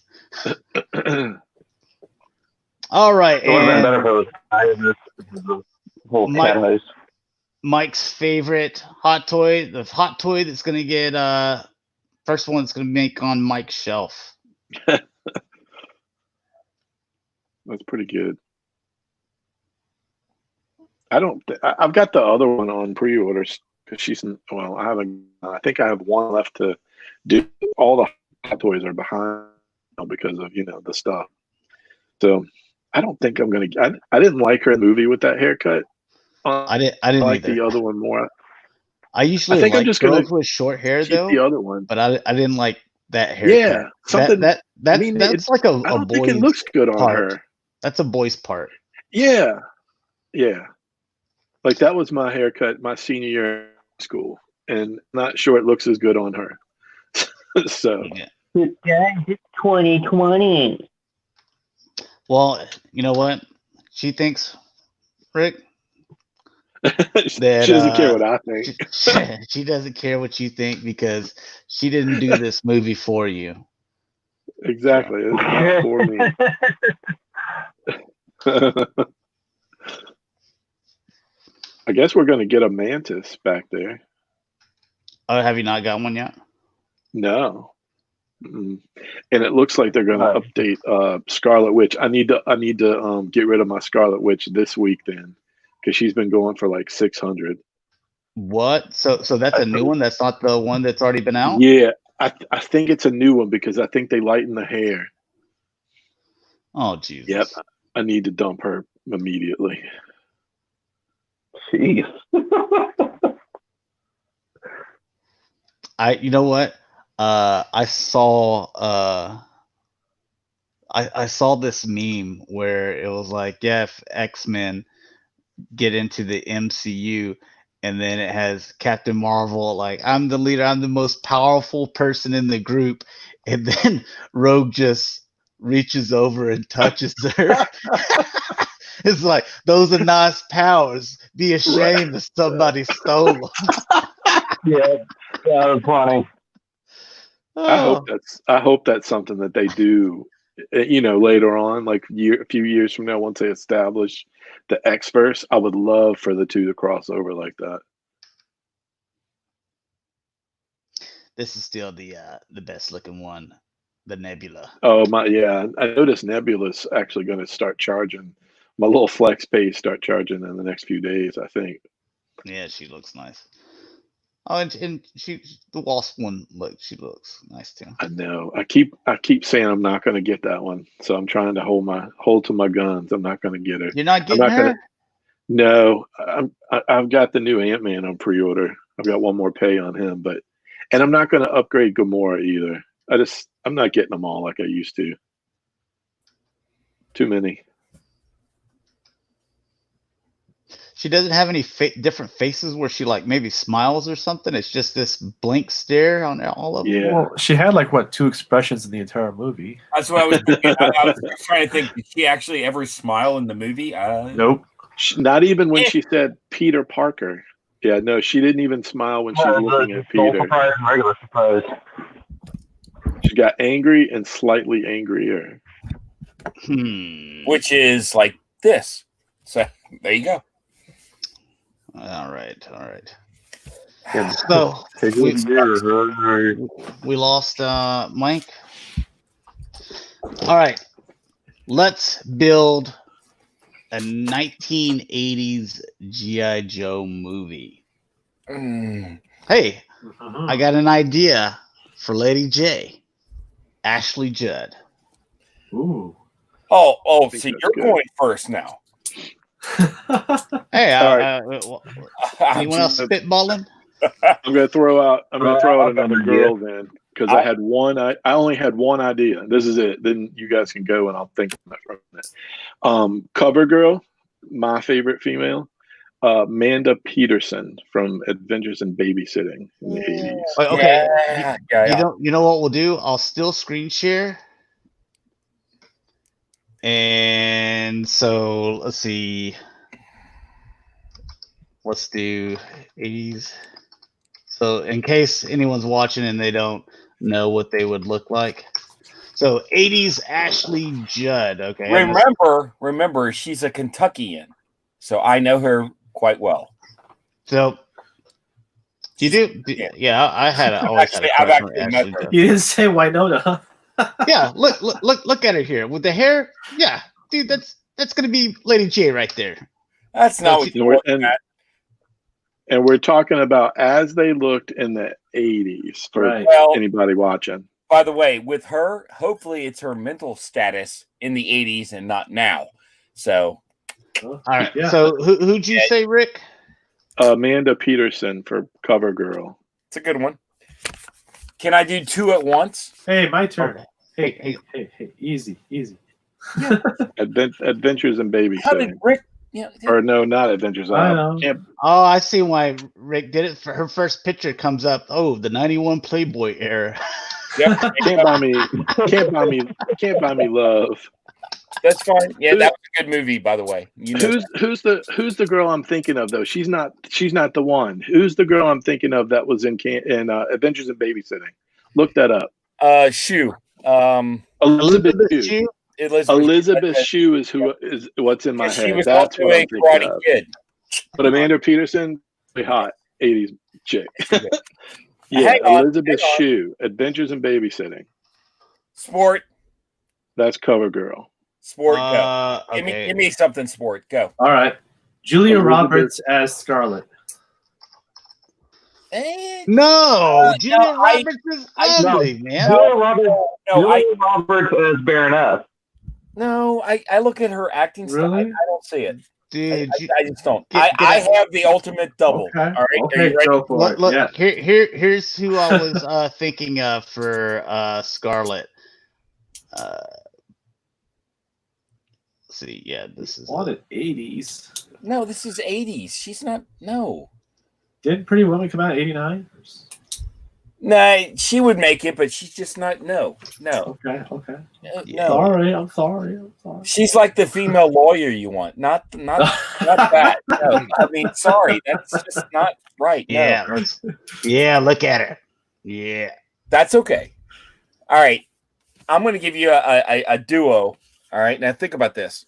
All right. It would have been And better if it was the whole cat house. Mike's favorite hot toy, the hot toy that's gonna get first one that's gonna make on Mike's shelf. That's pretty good. I've got the other one on pre-orders because I think I have one left to do. All the hot toys are behind because of the stuff. So I don't think I'm gonna. I didn't like her in the movie with that haircut. I didn't like either. the other one more. I usually think I'm like just girls gonna with short hair Keep though, the other one. but I didn't like that haircut. Yeah, something. That's like a I don't think boy's it looks good on part. her. That's a boy's part. Yeah. Like that was my haircut my senior year of school, and not sure it looks as good on her. So Yeah. It's 2020. Well, you know what? She thinks, Rick, she doesn't care what I think. she doesn't care what you think because she didn't do this movie for you. Exactly. It's not for me. I guess we're going to get a Mantis back there. Oh, have you not got one yet? No. And it looks like they're going to update Scarlet Witch. I need to get rid of my Scarlet Witch this week then, because she's been going for like 600. What? So that's a new one? That's not the one that's already been out? Yeah, I think it's a new one because I think they lighten the hair. Oh, Jesus. Yep. I need to dump her immediately. Jeez. You know what? I saw I saw this meme where it was like, yeah, if X-Men get into the MCU, and then it has Captain Marvel like, I'm the leader, I'm the most powerful person in the group, and then Rogue just reaches over and touches her. It's like, those are nice powers. Be ashamed if somebody stole them. Yeah, that was funny. I hope that's something that they do, later on, like a few years from now, once they establish the X-verse. I would love for the two to cross over like that. This is still the best looking one, the Nebula. Oh my, yeah! I noticed Nebula's actually going to start charging. My little flex pay start charging in the next few days, I think. Yeah, she looks nice. Oh, and she, the Wasp one, she looks nice too. I know. I keep saying I'm not going to get that one, so I'm trying to hold to my guns. I'm not going to get her. You're not getting her? No, I've got the new Ant-Man on pre-order. I've got one more pay on him, and I'm not going to upgrade Gamora either. I'm not getting them all like I used to. Too many. She doesn't have any different faces where she like maybe smiles or something. It's just this blank stare on all of them. Yeah. Well, she had like 2 expressions in the entire movie. That's what I was thinking. I was trying to think, did she actually ever smile in the movie? Nope. Not even when she said Peter Parker. Yeah, no, she didn't even smile when she's looking at No Peter. surprise and regular surprise. She got angry and slightly angrier. Which is like this. So there you go. All right. Yeah. So we lost Mike. All right. Let's build a 1980s G.I. Joe movie. Hey, I got an idea for Lady J. Ashley Judd. Ooh. Oh, think see, that's you're good. going first now. Hey, All right. anyone else spitballing? I'm gonna throw out another Yeah. girl then, because I had one. I only had one idea. This is it. Then you guys can go, and I'll think from it. Cover girl, my favorite female, Amanda Peterson from Adventures in Babysitting in the 80s. Okay. Yeah. You know what we'll do? I'll still screen share. And so let's see. Let's do 80s. So in case anyone's watching and they don't know what they would look like. So 80s Ashley Judd. Okay. Remember, she's a Kentuckian, so I know her quite well. So you do? Yeah, I had always had a I've crush on actually met Ashley her. Judd. You didn't say Winona, huh? Yeah, look at her here with the hair. Yeah, dude, that's gonna be Lady J right there. That's not what And you're we're, looking at. and we're talking about as they looked in the 80s for Right. Well, anybody watching. by the way, with her, hopefully it's her mental status in the 80s and not now. So, All right. Yeah. So who'd you say, Rick? Amanda Peterson for Cover Girl. it's a good one. Can I do two at once? Hey, my turn. Okay. Hey. Easy. Adventures in How did Babysitting. Rick? Yeah, Or no, not Adventures. I know. Oh, I see why Rick did it. For her first picture comes up. Oh, the '91 Playboy era. yep, Can't buy me love. that's fine. Yeah, that was a good movie, by the way. You know, Who's the girl I'm thinking of though? She's not the one. Who's the girl I'm thinking of that was in Adventures in Babysitting? Look that up. Shue. Elizabeth Shue. Elizabeth Elizabeth Shue is what's in my She head. was That's also what a I'm thinking Karate of. Kid. But Amanda Peterson, really hot 80s chick. Yeah, Hang on, Elizabeth Shue, Adventures in Babysitting. Sport. That's Cover Girl. Go. Okay. Give me something. Sport. Go. All right. Julia Elizabeth- Roberts as Scarlet. No, Julia no, Roberts is ugly, man. Julia Roberts, No, Roberts as Baroness. I look at her acting style. Really? I don't see it. Dude, I just don't. Get I out. have the ultimate double. Okay. All right. Are you ready? Go for it. look, Yeah. here's who I was thinking of for Scarlet. Let's see, yeah, this is Wanted 80s. No, this is 80s. She's not. No. Did Pretty Woman come out in 89? Nah, she would make it, but she's just not. No. Okay. Yeah. No. I'm sorry. She's like the female lawyer you want, not that. No, I mean, sorry, that's just not right. No. Yeah, look at her. Yeah. That's okay. All right, I'm going to give you a duo. All right, now think about this.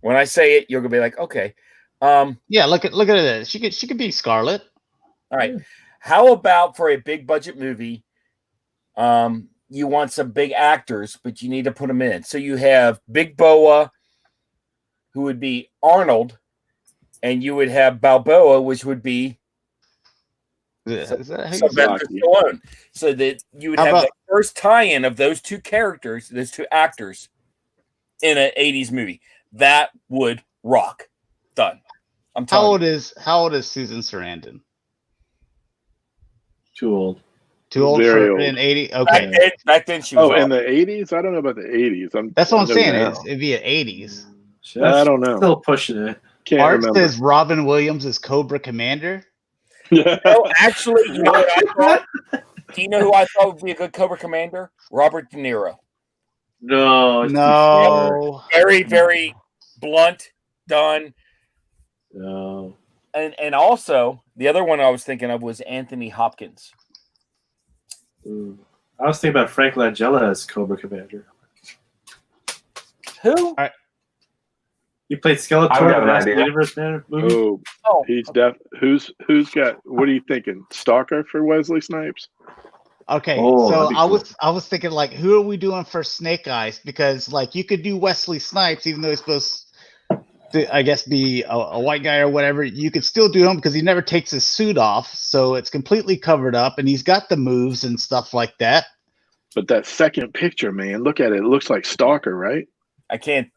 When I say it, you're going to be like, okay. Yeah, look at this. She could be Scarlet. All right. How about for a big budget movie? You want some big actors, but you need to put them in. So you have Big Boa, who would be Arnold, and you would have Balboa, which would be Sylvester Stallone. So that you would have the first tie-in of those two characters, those two actors, in an 80s movie. That would rock. Done. I'm telling you. How old is Susan Sarandon? Too old. Too old Very for old. an 80? Okay. Back then she was. Oh, in the 80s? I don't know about the 80s. That's what I'm saying. now. It'd be an 80s. I don't know. Still pushing it. Can't Art remember. says Robin Williams is Cobra Commander. No, actually, you know what I thought? Do you know who I thought would be a good Cobra Commander? Robert De Niro. No. it's too No. Very, very blunt, done. short. No. and also the other one I was thinking of was Anthony Hopkins. I was thinking about Frank Langella as Cobra Commander. Who? He played Skeletor I've in got the an Master idea. Universe movie. Oh, he's who's got? What are you thinking? Stalker for Wesley Snipes? Okay, Oh, so that'd be cool. I was thinking like, who are we doing for Snake Eyes? Because like you could do Wesley Snipes, even though he's supposed to, I guess, be a white guy or whatever. You could still do him because he never takes his suit off, so it's completely covered up, and he's got the moves and stuff like that. But that second picture, man, look at it. It looks like Stalker, right? I can't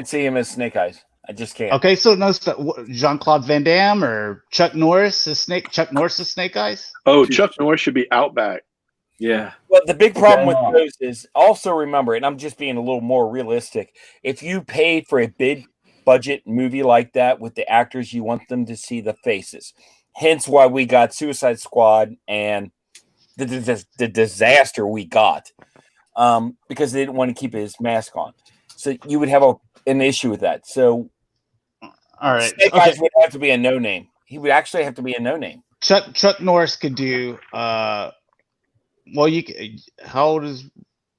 see him as Snake Eyes. I just can't. Okay, so no, Jean-Claude Van Damme or Chuck Norris is Chuck Norris is Snake Eyes. Oh, Chuck Norris should be Outback. Yeah. Well, the big problem with those is also remember, and I'm just being a little more realistic. If you paid for a big budget movie like that with the actors, you want them to see the faces. Hence why we got Suicide Squad and the disaster we got because they didn't want to keep his mask on. So you would have an issue with that. So all right, Snake Eyes would have to be a no-name. He would actually have to be a no-name. Chuck Norris could do. Well, how old is?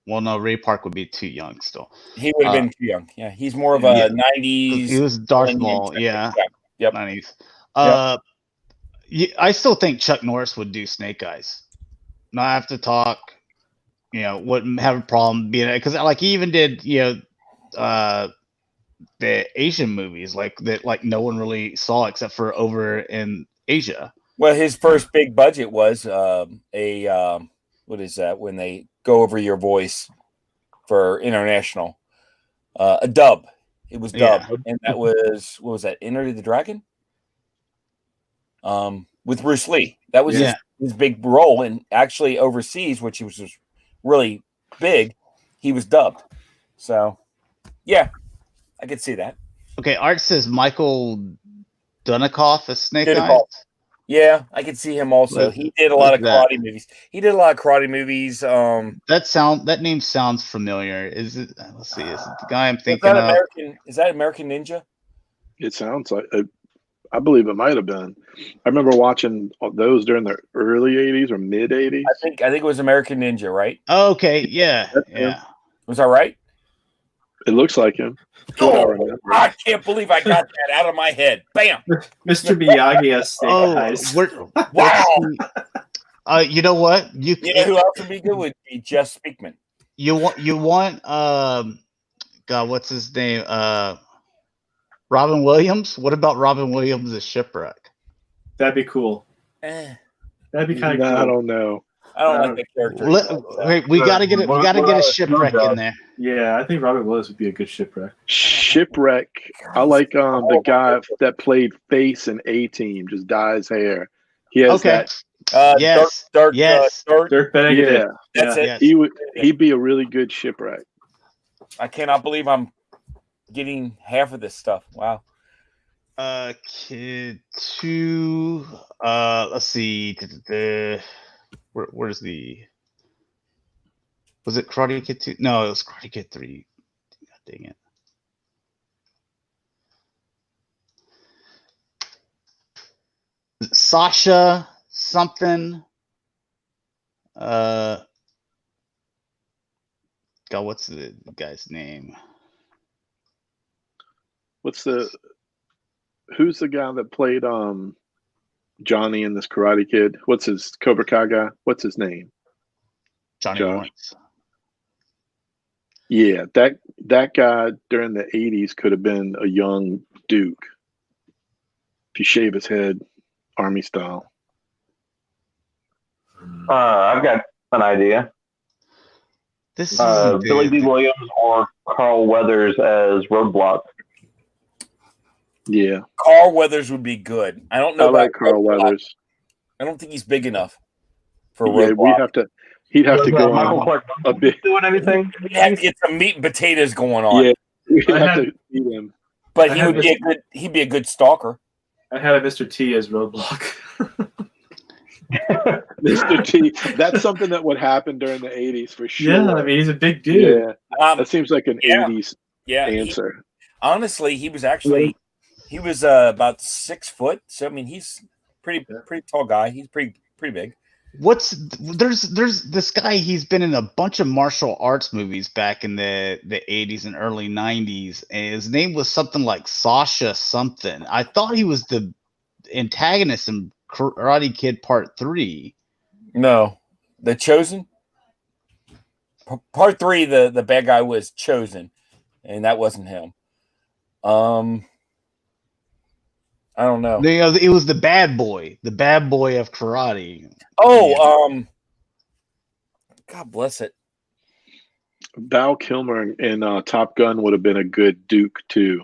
Well, no, Ray Park would be too young still. He would have been too young. Yeah, he's more of a 90s. He was Darth Maul, yeah. Yep. 90s. Yep. I still think Chuck Norris would do Snake Eyes. Not have to talk. Wouldn't have a problem being it because like he even did the Asian movies that no one really saw except for over in Asia. Well, his first big budget was what is that when they go over your voice for international? A dub. It was dubbed, and that was what was that? Enter the Dragon. With Bruce Lee. That was his big role, and actually overseas, which was really big, he was dubbed. So, yeah, I could see that. Okay, Art says Michael Dudikoff as Snake Eyes. Yeah, I could see him also. He did a lot of karate movies. That name sounds familiar. Is it? Let's see. Is it the guy I'm thinking of? Is that American Ninja? It sounds like. I believe it might have been. I remember watching those during the early '80s or mid '80s. I think it was American Ninja, right? Oh, okay, yeah. Was that right? It looks like him. I can't believe I got that out of my head. Bam! Mr. Miyagi has Snake Eyes. Wow. You know what? You know who else would be good? Would be Jeff Speakman. You want God, what's his name? Robin Williams? What about Robin Williams as Shipwreck? That'd be cool. That'd be kind of cool. I don't know. I don't like the character. We gotta get a Shipwreck in there. Yeah, I think Robin Williams would be a good Shipwreck. Shipwreck. I like the guy that played Face in A-Team, just dyes hair. He has that. Yes. Dirk Benedict. Yeah, that's it. He'd be a really good Shipwreck. I cannot believe I'm getting half of this stuff. Wow. Kid 2. Let's see. Where's the? Was it Karate Kid 2? No, it was Karate Kid 3. God dang it. Sasha something. God, what's the guy's name? Who's the guy that played Johnny in this Karate Kid? What's his Cobra Kai guy? What's his name? Johnny Lawrence. Yeah, that guy during the 80s could have been a young Duke. If you shave his head, army style. I've got an idea. This is Billy D. Williams or Carl Weathers as Roadblock. Yeah, Carl Weathers would be good. I don't know I like Carl Weathers. I don't think he's big enough for Roadblock. He'd have to go on a bit. Doing anything? He'd have to get some meat and potatoes going on. Yeah, we'd have to feed him. But he'd be a good stalker. I had a Mr. T as Roadblock. Mr. T. That's something that would happen during the 80s for sure. Yeah, I mean, he's a big dude. Yeah. That seems like an 80s answer. answer. Honestly, he was actually He was about 6 foot. So I mean, he's pretty tall guy. He's pretty big. There's this guy, he's been in a bunch of martial arts movies back in the 80s and early 90s, and his name was something like Sasha something. I thought he was the antagonist in Karate Kid Part 3. No, The Chosen. Part 3, the bad guy was Chosen, and that wasn't him. I don't know. It was the bad boy of karate. Oh, God bless it. Val Kilmer in Top Gun would have been a good Duke too.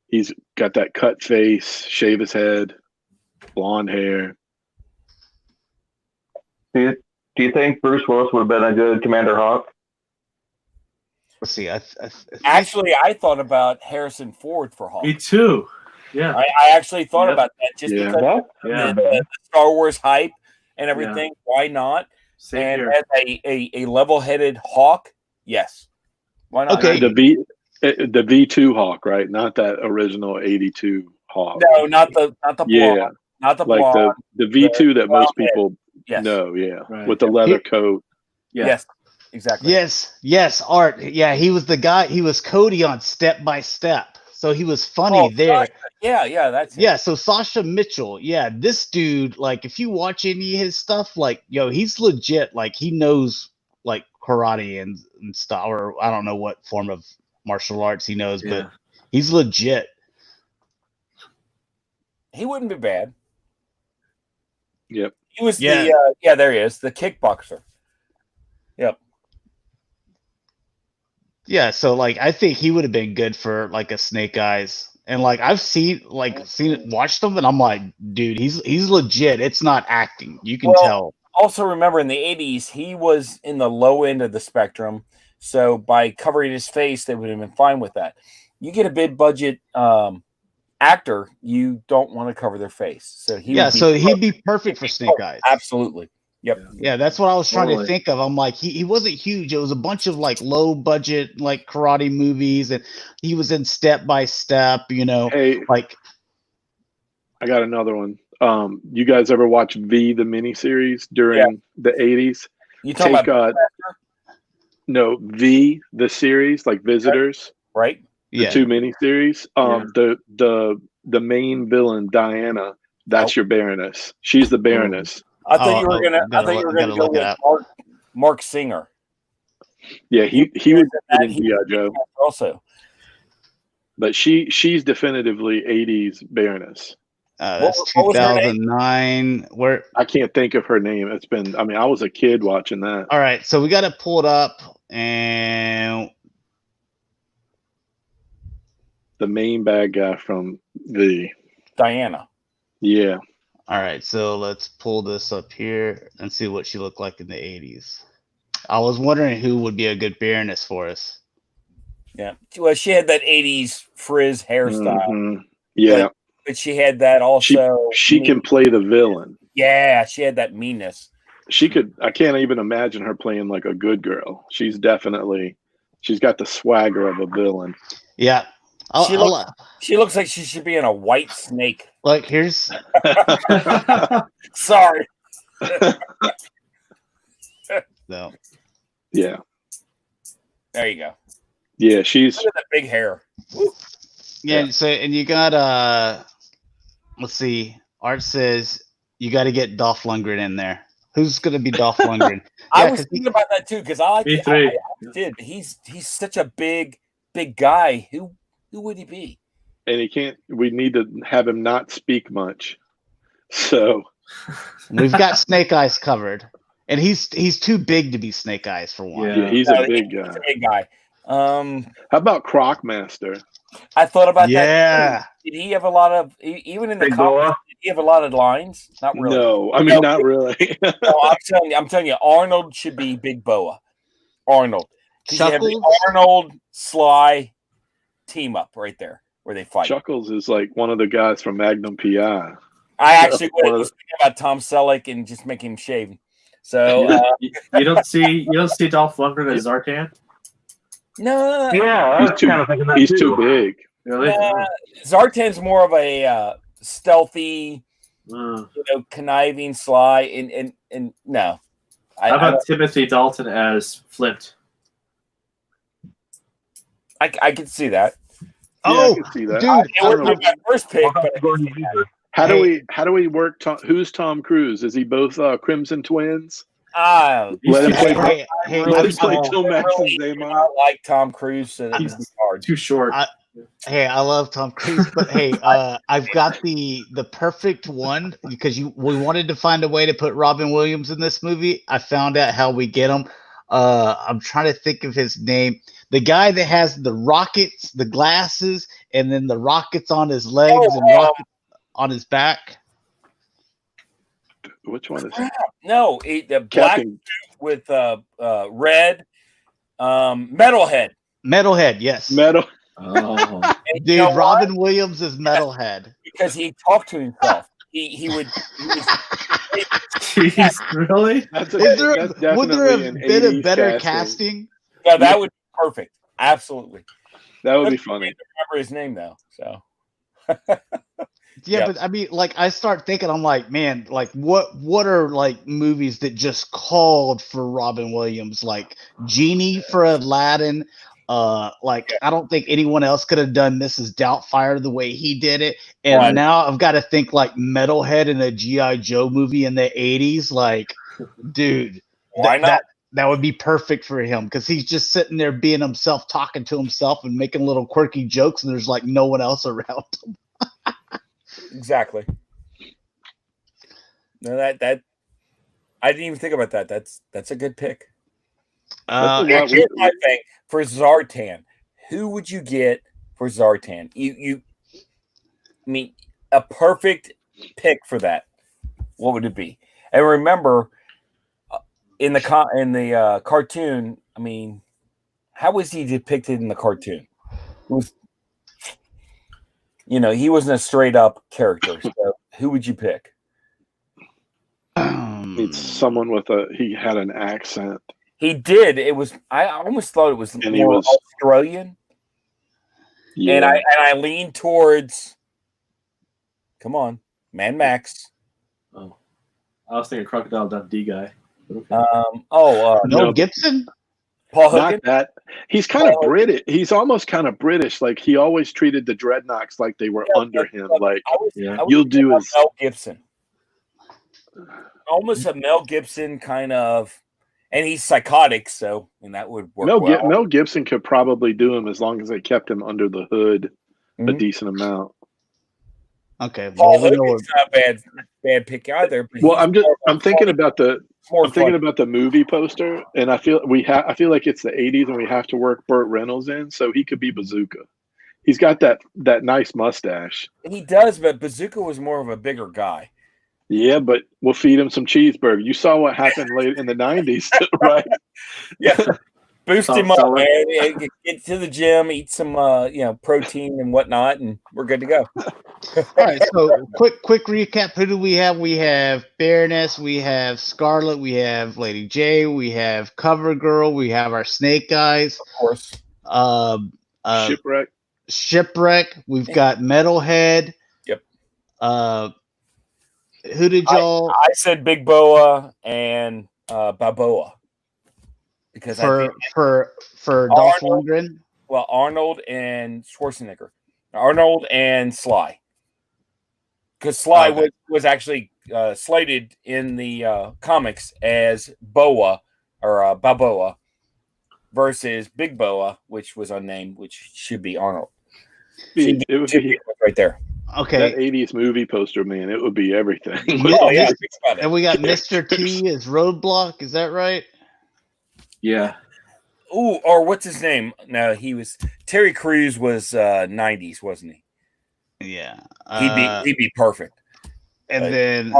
He's got that cut face, shave his head, blonde hair. Do you think Bruce Willis would have been a good Commander Hawk? Let's see. Actually, I thought about Harrison Ford for Hawk. Me too. Yeah. I actually thought about that just because the Star Wars hype and everything. Yeah. Why not? Same and here. As a level-headed Hawk, yes. Why not? Okay. The V2 Hawk, right? Not that original 82 Hawk. No, not the blonde. Not the blonde. Like the V2 that most people know. Yeah. Right. With the leather coat. Yeah. Yes. Exactly. Yes, Art. Yeah, he was the guy. He was Cody on Step by Step. So he was funny there. Yeah, that's it. Yeah, so Sasha Mitchell. Yeah, this dude, like, if you watch any of his stuff, like, he's legit. Like, he knows, like, karate and stuff, or I don't know what form of martial arts he knows, but he's legit. He wouldn't be bad. Yep. He was there he is, the kickboxer. Yep. Yeah, so like I think he would have been good for like a Snake Eyes, and like I've watched them, and I'm like, dude, he's legit. It's not acting. You can tell. Also, remember in the 80s, he was in the low end of the spectrum, so by covering his face, they would have been fine with that. You get a big budget actor, you don't want to cover their face, so he'd be perfect for Snake Eyes. Absolutely. Yep. Yeah, that's what I was trying to think of. I'm like, he wasn't huge. It was a bunch of like low budget like karate movies, and he was in Step by Step. Hey, like I got another one. You guys ever watch V the miniseries during the 80s? You talking about no, V the series, like Visitors, right? The 2 miniseries. The main villain Diana. That's your Baroness. She's the Baroness. I thought you were gonna go with Mark Singer. Yeah, he was in G.I. Joe also. But she's definitively 80s Baroness. That's 2009. Where I can't think of her name. I was a kid watching that. All right, so we got to pull it up, and the main bad guy from the Diana. Yeah. All right, so let's pull this up here and see what she looked like in the 80s. I was wondering who would be a good Baroness for us. Yeah, well, she had that 80s frizz hairstyle. Mm-hmm. Yeah, but she had that also. She can play the villain. Yeah, she had that meanness. She could. I can't even imagine her playing like a good girl. She's got the swagger of a villain. Yeah. She looks like she should be in a white snake. Like, here's. Sorry. No. Yeah. There you go. Yeah, she's. Look at that big hair. Yeah. So, and you got let's see. Art says you got to get Dolph Lundgren in there. Who's gonna be Dolph Lundgren? I was thinking about that too because I did. He's such a big guy. Who would he be? And he can't. We need to have him not speak much. So we've got Snake Eyes covered, and he's too big to be Snake Eyes for one. Yeah, he's a big guy. He's a big guy. How about Crocmaster? I thought about that. Yeah. Did he have a lot of even in the comics? Did he have a lot of lines? Not really. No, I mean not really. No, I'm telling you, Arnold should be Big Boa. Arnold. You have the Arnold Sly team up right there where they fight. Chuckles is like one of the guys from Magnum PI. I actually was thinking about Tom Selleck and just make him shave. So you don't see Dolph Lundgren as Zartan? No. Yeah, he's too big. Really? Zartan's more of a stealthy, conniving, sly, and no. How about Timothy Dalton as Flint? I can see that. I can see that. Dude, It wasn't my first pick, but How do we work? Who's Tom Cruise? Is he both Crimson Twins? Let him play. Let him play Joe Max and Zaymar. I like Tom Cruise. So He's hard. too short. I love Tom Cruise, but I've got the perfect one because we wanted to find a way to put Robin Williams in this movie. I found out how we get him. I'm trying to think of his name. The guy that has the rockets, the glasses, and then the rockets on his legs and rockets on his back. Which one is it? No, the black suit with red Metalhead. Metalhead, yes. Oh, Dude, Robin Williams is Metalhead because he talked to himself. He would. Jeez, really? Would there have been a better casting? No, that would be perfect. Absolutely. That would be funny. I don't remember his name though. So. Yeah, but I mean, like, I start thinking, I'm like, man, like, what are like movies that just called for Robin Williams? Like Genie for Aladdin. Like, I don't think anyone else could have done Mrs. Doubtfire the way he did it. And now I've got to think like Metalhead in a G.I. Joe movie in the 80s. Like, dude, why not? That would be perfect for him because he's just sitting there being himself, talking to himself and making little quirky jokes, and there's like no one else around him. Exactly. No, that I didn't even think about that. That's a good pick. Here's my thing for Zartan. Who would you get for Zartan? I mean, a perfect pick for that. What would it be? And remember, in the cartoon, I mean, how was he depicted in the cartoon? He wasn't a straight up character. So who would you pick? It's someone he had an accent. He did. I almost thought it was more Australian. Yeah. And I leaned towards, come on, Man Max. Oh, I was thinking Crocodile Dundee guy. Okay. Mel Gibson? Paul Hogan? Not that. He's kind of British. He's almost kind of British. Like, he always treated the Dreadnoks like they were under him. Like, you'll do his Mel Gibson. Almost a Mel Gibson kind of, and he's psychotic, and that would work well. Mel Gibson could probably do him as long as they kept him under the hood a decent amount. Okay, Paul Hogan's not a bad pick either. Well, I'm thinking about the movie poster, and I feel like it's the 80s, and we have to work Burt Reynolds in, so he could be Bazooka. He's got that nice mustache. He does, but Bazooka was more of a bigger guy. Yeah, but we'll feed him some cheeseburger. You saw what happened late in the 90s, right? Yeah. Boost him up, man. Get to the gym, eat some protein and whatnot, and we're good to go. All right, so quick recap. Who do we have? We have Baroness, we have Scarlet, we have Lady J, we have Cover Girl, we have our Snake Eyes. Of course. Shipwreck. We've got Metalhead. Yep. Who did y'all? I said Big Boa and Balboa. Because for Dolph Lundgren. Well, Arnold and Schwarzenegger. Arnold and Sly. Because Sly was actually slated in the comics as Boa or Balboa versus Big Boa, which was unnamed, which should be Arnold. It would be right there. Okay. That 80s movie poster, man, it would be everything. Oh, yeah, and we got Mr. T as Roadblock. Is that right? Yeah. Ooh, or what's his name? No, he was Terry Crews was 90s, wasn't he? Yeah. He'd be perfect. And then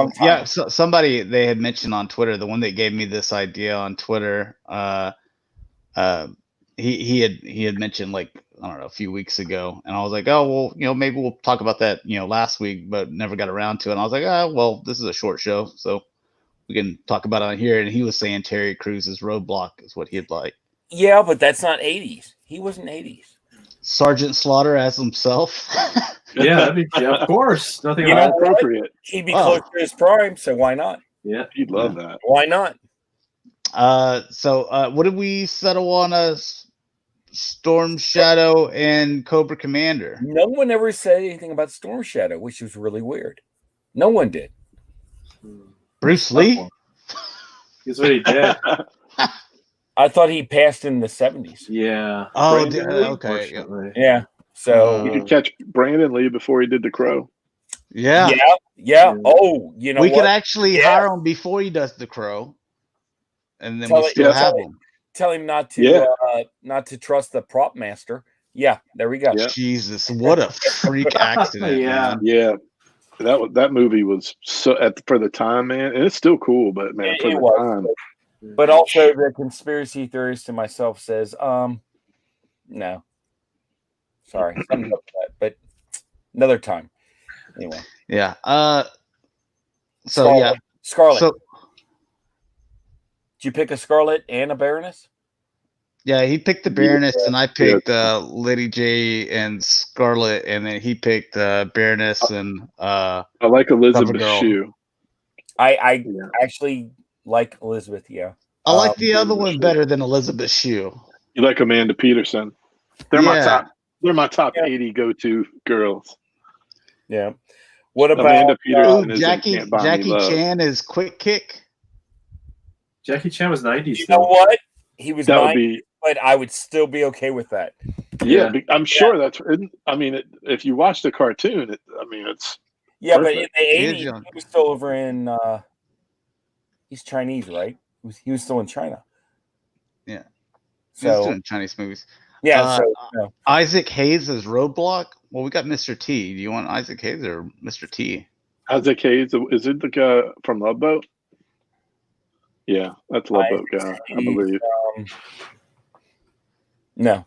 somebody they had mentioned on Twitter, the one that gave me this idea on Twitter, he had mentioned, like, I don't know, a few weeks ago, and I was like, oh well, maybe we'll talk about that, last week, but never got around to it. And I was like, oh well, this is a short show, so we can talk about it on here. And he was saying Terry Crews' Roadblock is what he'd like. Yeah, but that's not 80s. He wasn't 80s. Sergeant Slaughter as himself. Yeah, of course. Nothing You know about what? Appropriate. He'd be Oh. close to his prime, so why not? Yeah. He'd love that. Why not? So what did we settle on? Storm Shadow and Cobra Commander. No one ever said anything about Storm Shadow, which was really weird. No one did. Bruce Lee. He's what he did. I thought he passed in the 70s. Yeah. Oh, Brandon Lee, okay. Yeah. Unfortunately. Yeah. So You could catch Brandon Lee before he did The Crow. Yeah. yeah. Oh, you know we what? could actually Yeah. hire him before he does The Crow, and then Tell we it- still yeah, have tell him. Tell him not to Yeah. not to trust the prop master. Yeah, there we go. Yeah. Jesus, what a freak accident! Yeah. Man. Yeah. That movie was for the time, man, and it's still cool, but man, It- for it the was. time, But also the conspiracy theorist in myself says, no. Sorry, something up with that, but another time. Anyway. Yeah. So yeah. Scarlet. So Did you pick a Scarlet and a Baroness? yeah, he picked the Baroness, and I picked Lady J and Scarlet, and then he picked Baroness and I like Elizabeth Girl. Shue. I Yeah. actually like Elizabeth, yeah. I like the other Elizabeth one Shue. better than Elizabeth Shue. You like Amanda Peterson? They're my top Yeah. 80 go-to girls. Yeah. What about Amanda Peterson Ooh, is in Jackie Can't Buy Me Love. Chan is Quick Kick. Jackie Chan was 90s. You know what? He was That would 9, be but I would still be okay with that. yeah. I'm sure that's. I mean, if you watch the cartoon, it's Yeah, but Perfect. in the He is 80s, young. he was still over in he's Chinese, right? He was still in China. Yeah. He's So doing Chinese movies. yeah, so Isaac Hayes is Roadblock. Well, we got Mr. T. Do you want Isaac Hayes or Mr. T? Isaac Hayes. Is it the guy from Love Boat? Yeah, that's Love Boat guy, I believe. No.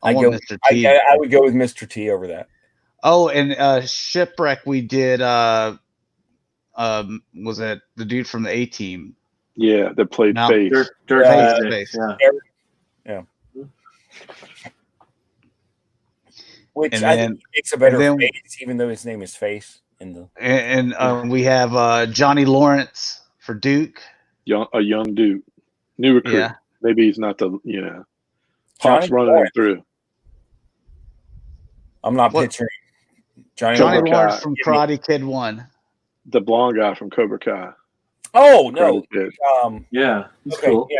I I want go- Mr. T. I would go with Mr. T over that. Oh, and Shipwreck, we did. Was it the dude from the A Team? Yeah, that played No. Faith. Dirt Face, Face. face. Yeah. Which And I then- think he makes a better and then- face, even though his name is Face. In the And we have Johnny Lawrence for Duke. A young dude, new recruit. Yeah. Maybe he's not the Johnny Hop's running him Lawrence. through. I'm not What? picturing Johnny Johnny Cobra Lawrence Kai. from Karate Kid 1. The blonde guy from Cobra Kai. Oh no. Karate Kid. Yeah. He's Okay, cool. yeah.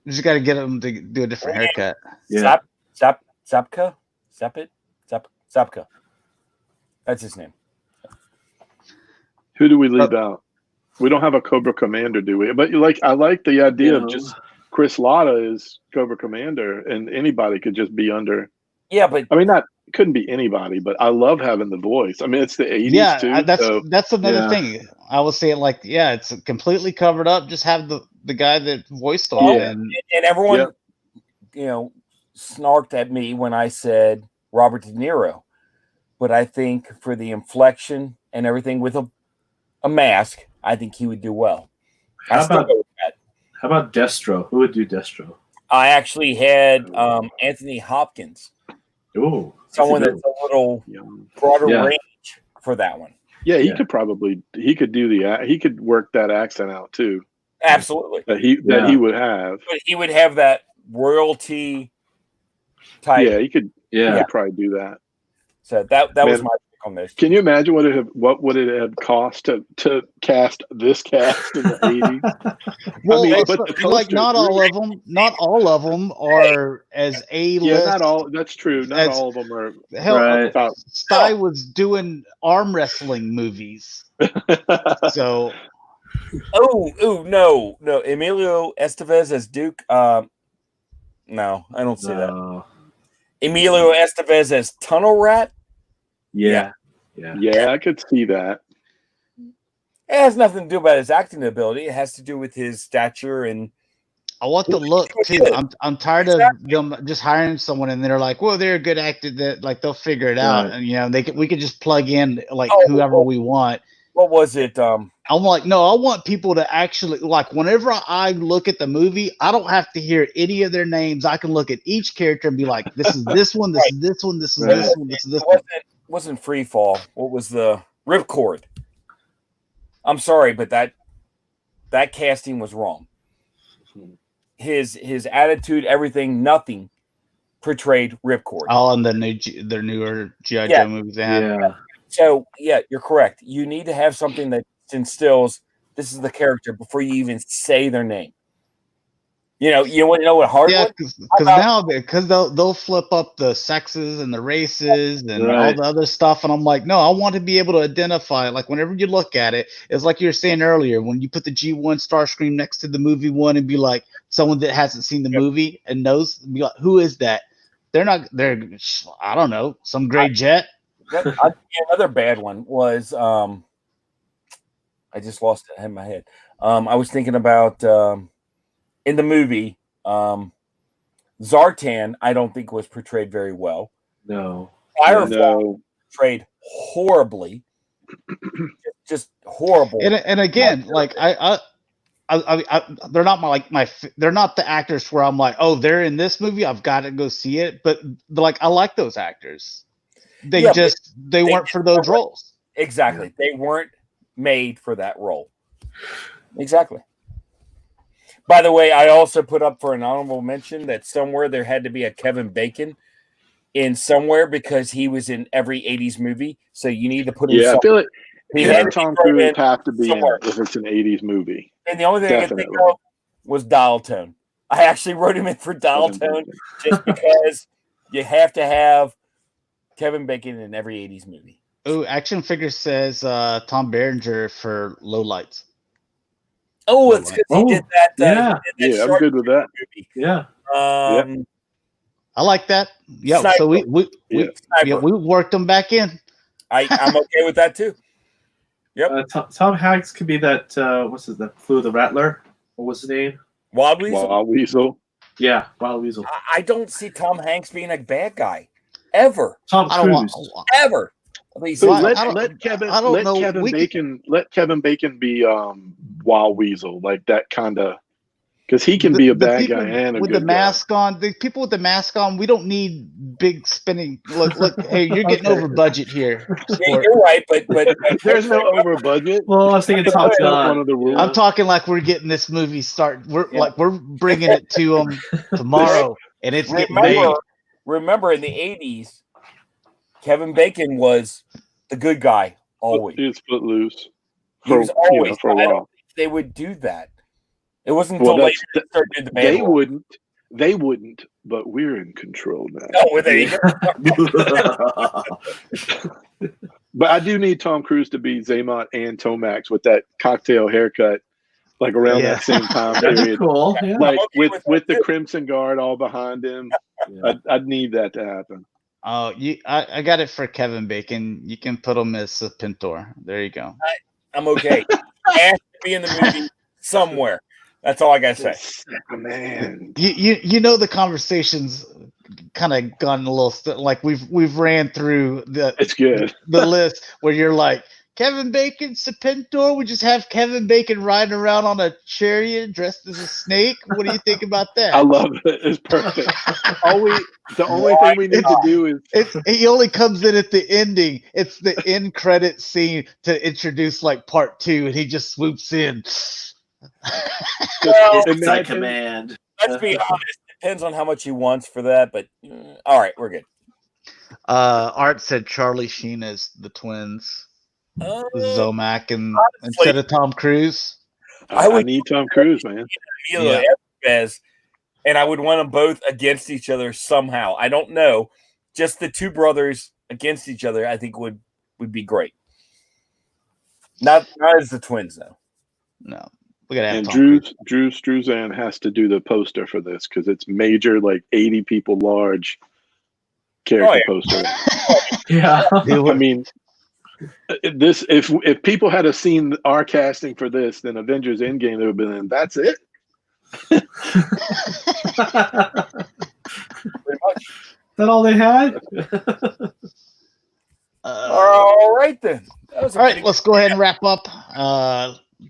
You just got to get him to do a different haircut. Yeah. Zapka? Zapka. That's his name. Who do we leave out? We don't have a Cobra Commander, do we? But I like the idea of just Chris Latta is Cobra Commander, and anybody could just be under. Yeah, but I mean, couldn't be anybody, but I love having the voice. I mean, it's the 80s Yeah, too. that's another yeah. thing. I will say it like, yeah, it's completely covered up. Just have the guy that voiced him. Yeah. And and everyone Yeah. snarked at me when I said Robert De Niro. But I think for the inflection and everything with a mask, I think he would do well. I How still about- go with that. How about Destro? Who would do Destro? I actually had Anthony Hopkins, Ooh. someone good that's a little Young. broader Yeah. range for that one. Yeah, he Yeah. could probably he could work that accent out too. Absolutely. That he would have. But he would have that royalty type. Yeah, he could. He Yeah. could probably do that. So that was Man. my pick on this. Can you imagine what would it have cost to cast this cast in the 80s? well, mean, it's but not- the like poster- not all of them are as A list. Yeah, not all. That's true. Not That's- all of them are. Hell, Right. About, Sty was doing arm wrestling movies, so No. Emilio Estevez as Duke. No, I don't see that. No. Emilio Estevez as Tunnel Rat. Yeah. Yeah. yeah, I could see that. It has nothing to do about his acting ability. It has to do with his stature and I want the look too. I'm tired of them just hiring someone and they're like, well, they're a good actor that like they'll figure it out, Right. and we could just plug in like Oh, whoever we want, What was it? I'm like, no, I want people to actually, like, whenever I look at the movie, I don't have to hear any of their names. I can look at each character and be like, this is this one, this is this one, this is this one, this is this one. Wasn't Free Fall. What was the Ripcord? I'm sorry, but that casting was wrong. His attitude, everything, nothing portrayed Ripcord. All in their newer G.I. Joe movies they have. Yeah. So yeah, you're correct. You need to have something that instills this is the character before you even say their name. You want to know what hard? Yeah, because they'll flip up the sexes and the races and all the other stuff, and I'm like, no, I want to be able to identify. Like whenever you look at it, it's like you were saying earlier when you put the G1 star screen next to the movie one and be like someone that hasn't seen the movie and knows, be like, who is that? They're I don't know, some gray jet. Another bad one was I just lost it in my head. I was thinking about in the movie Zartan. I don't think was portrayed very well. No, Firefall portrayed horribly, just horrible. And again, like I they're not they're not the actors where I'm like, oh, they're in this movie, I've got to go see it. But like, I like those actors. They weren't for those roles. Exactly. They weren't made for that role. Exactly. By the way, I also put up for an honorable mention that somewhere there had to be a Kevin Bacon in somewhere because he was in every 80s movie. So you need to put him I feel like Tom Cruise have to be somewhere. in it if it's an 80s movie. And the only thing I could think of was Dial Tone. I actually wrote him in for Dial Tone just because you have to have Kevin Bacon in every 80s movie. Oh, Action Figure says Tom Berenger for Lowlights. Oh, it's because he did that. I'm good with that. Movie. Yeah. I like that. Yeah. Sniper. So we worked them back in. I'm okay with that too. Yep. Tom Hanks could be that. What's his? That Flew the Rattler. What was his name? Wild Weasel. Wild Weasel. Yeah, Wild Weasel. I don't see Tom Hanks being a bad guy ever. Tom Cruise. Ever. At least So let Kevin Bacon be Wild Weasel, like that kind of, because he can be a bad guy and a with good the mask on. The people with the mask on, we don't need big spinning. Look, hey, you're getting over budget here. Yeah, you're right, but there's no over budget. Well, I was thinking Top Gun. One of the rules. I'm talking like we're getting this movie started. We're bringing it to them tomorrow, and it's getting made. Remember, in the 80s, Kevin Bacon was the good guy always. He was footloose. He was always. For a while. I don't think they would do that. It wasn't until later they started doing the bad role. They wouldn't, but we're in control now. Oh, there you go. But I do need Tom Cruise to be Zaymont and Tomax with that cocktail haircut, like around that same time period. Cool. Yeah. Like with the Crimson Guard all behind him. Yeah. I'd need that to happen. Oh, I got it for Kevin Bacon. You can put him as a Pintor. There you go. I'm okay. Has to be in the movie somewhere. That's all I gotta say. Man, you know the conversation's kind of gone a little like we've ran through it's good the list where you're like, Kevin Bacon, Serpentor. We just have Kevin Bacon riding around on a chariot dressed as a snake. What do you think about that? I love it. It's perfect. The only thing we need to do is he only comes in at the ending. It's the end credit scene to introduce like part 2, and he just swoops in. Command. Let's be honest. Depends on how much he wants for that, but all right, we're good. Art said Charlie Sheen is the twins. Zomac and honestly, instead of Tom Cruise. I need Tom Cruise, man. And I would want them both against each other somehow. I don't know. Just the two brothers against each other, I think would be great. Not as the twins, though. No. We gotta have and Tom Drew Struzan has to do the poster for this because it's major, like 80 people large character poster. Yeah. I mean, this if people had seen our casting for this, then Avengers Endgame, they would have been in. That's it. Is that all they had? All right then. That was a All right, pretty let's go ahead and wrap up.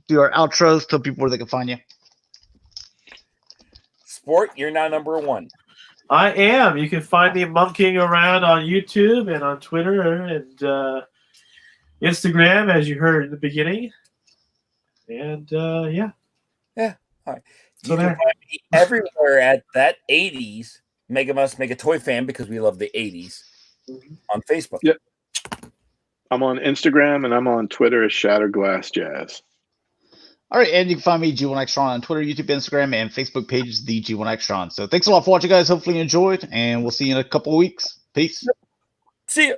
Do our outros. Tell people where they can find you. Sport. You're now number one. I am. You can find me monkeying around on YouTube and on Twitter and Instagram, as you heard in the beginning. And yeah. Yeah. All right. So You can there. find me everywhere at that 80s Megamus Mega Toy Fan because we love the 80s on Facebook. Yep. I'm on Instagram and I'm on Twitter as Shatrdglassjazz. All right, and you can find me, G1Xtron, on Twitter, YouTube, Instagram, and Facebook pages, the G1Xtron. So thanks a lot for watching, guys. Hopefully you enjoyed, and we'll see you in a couple of weeks. Peace. See ya.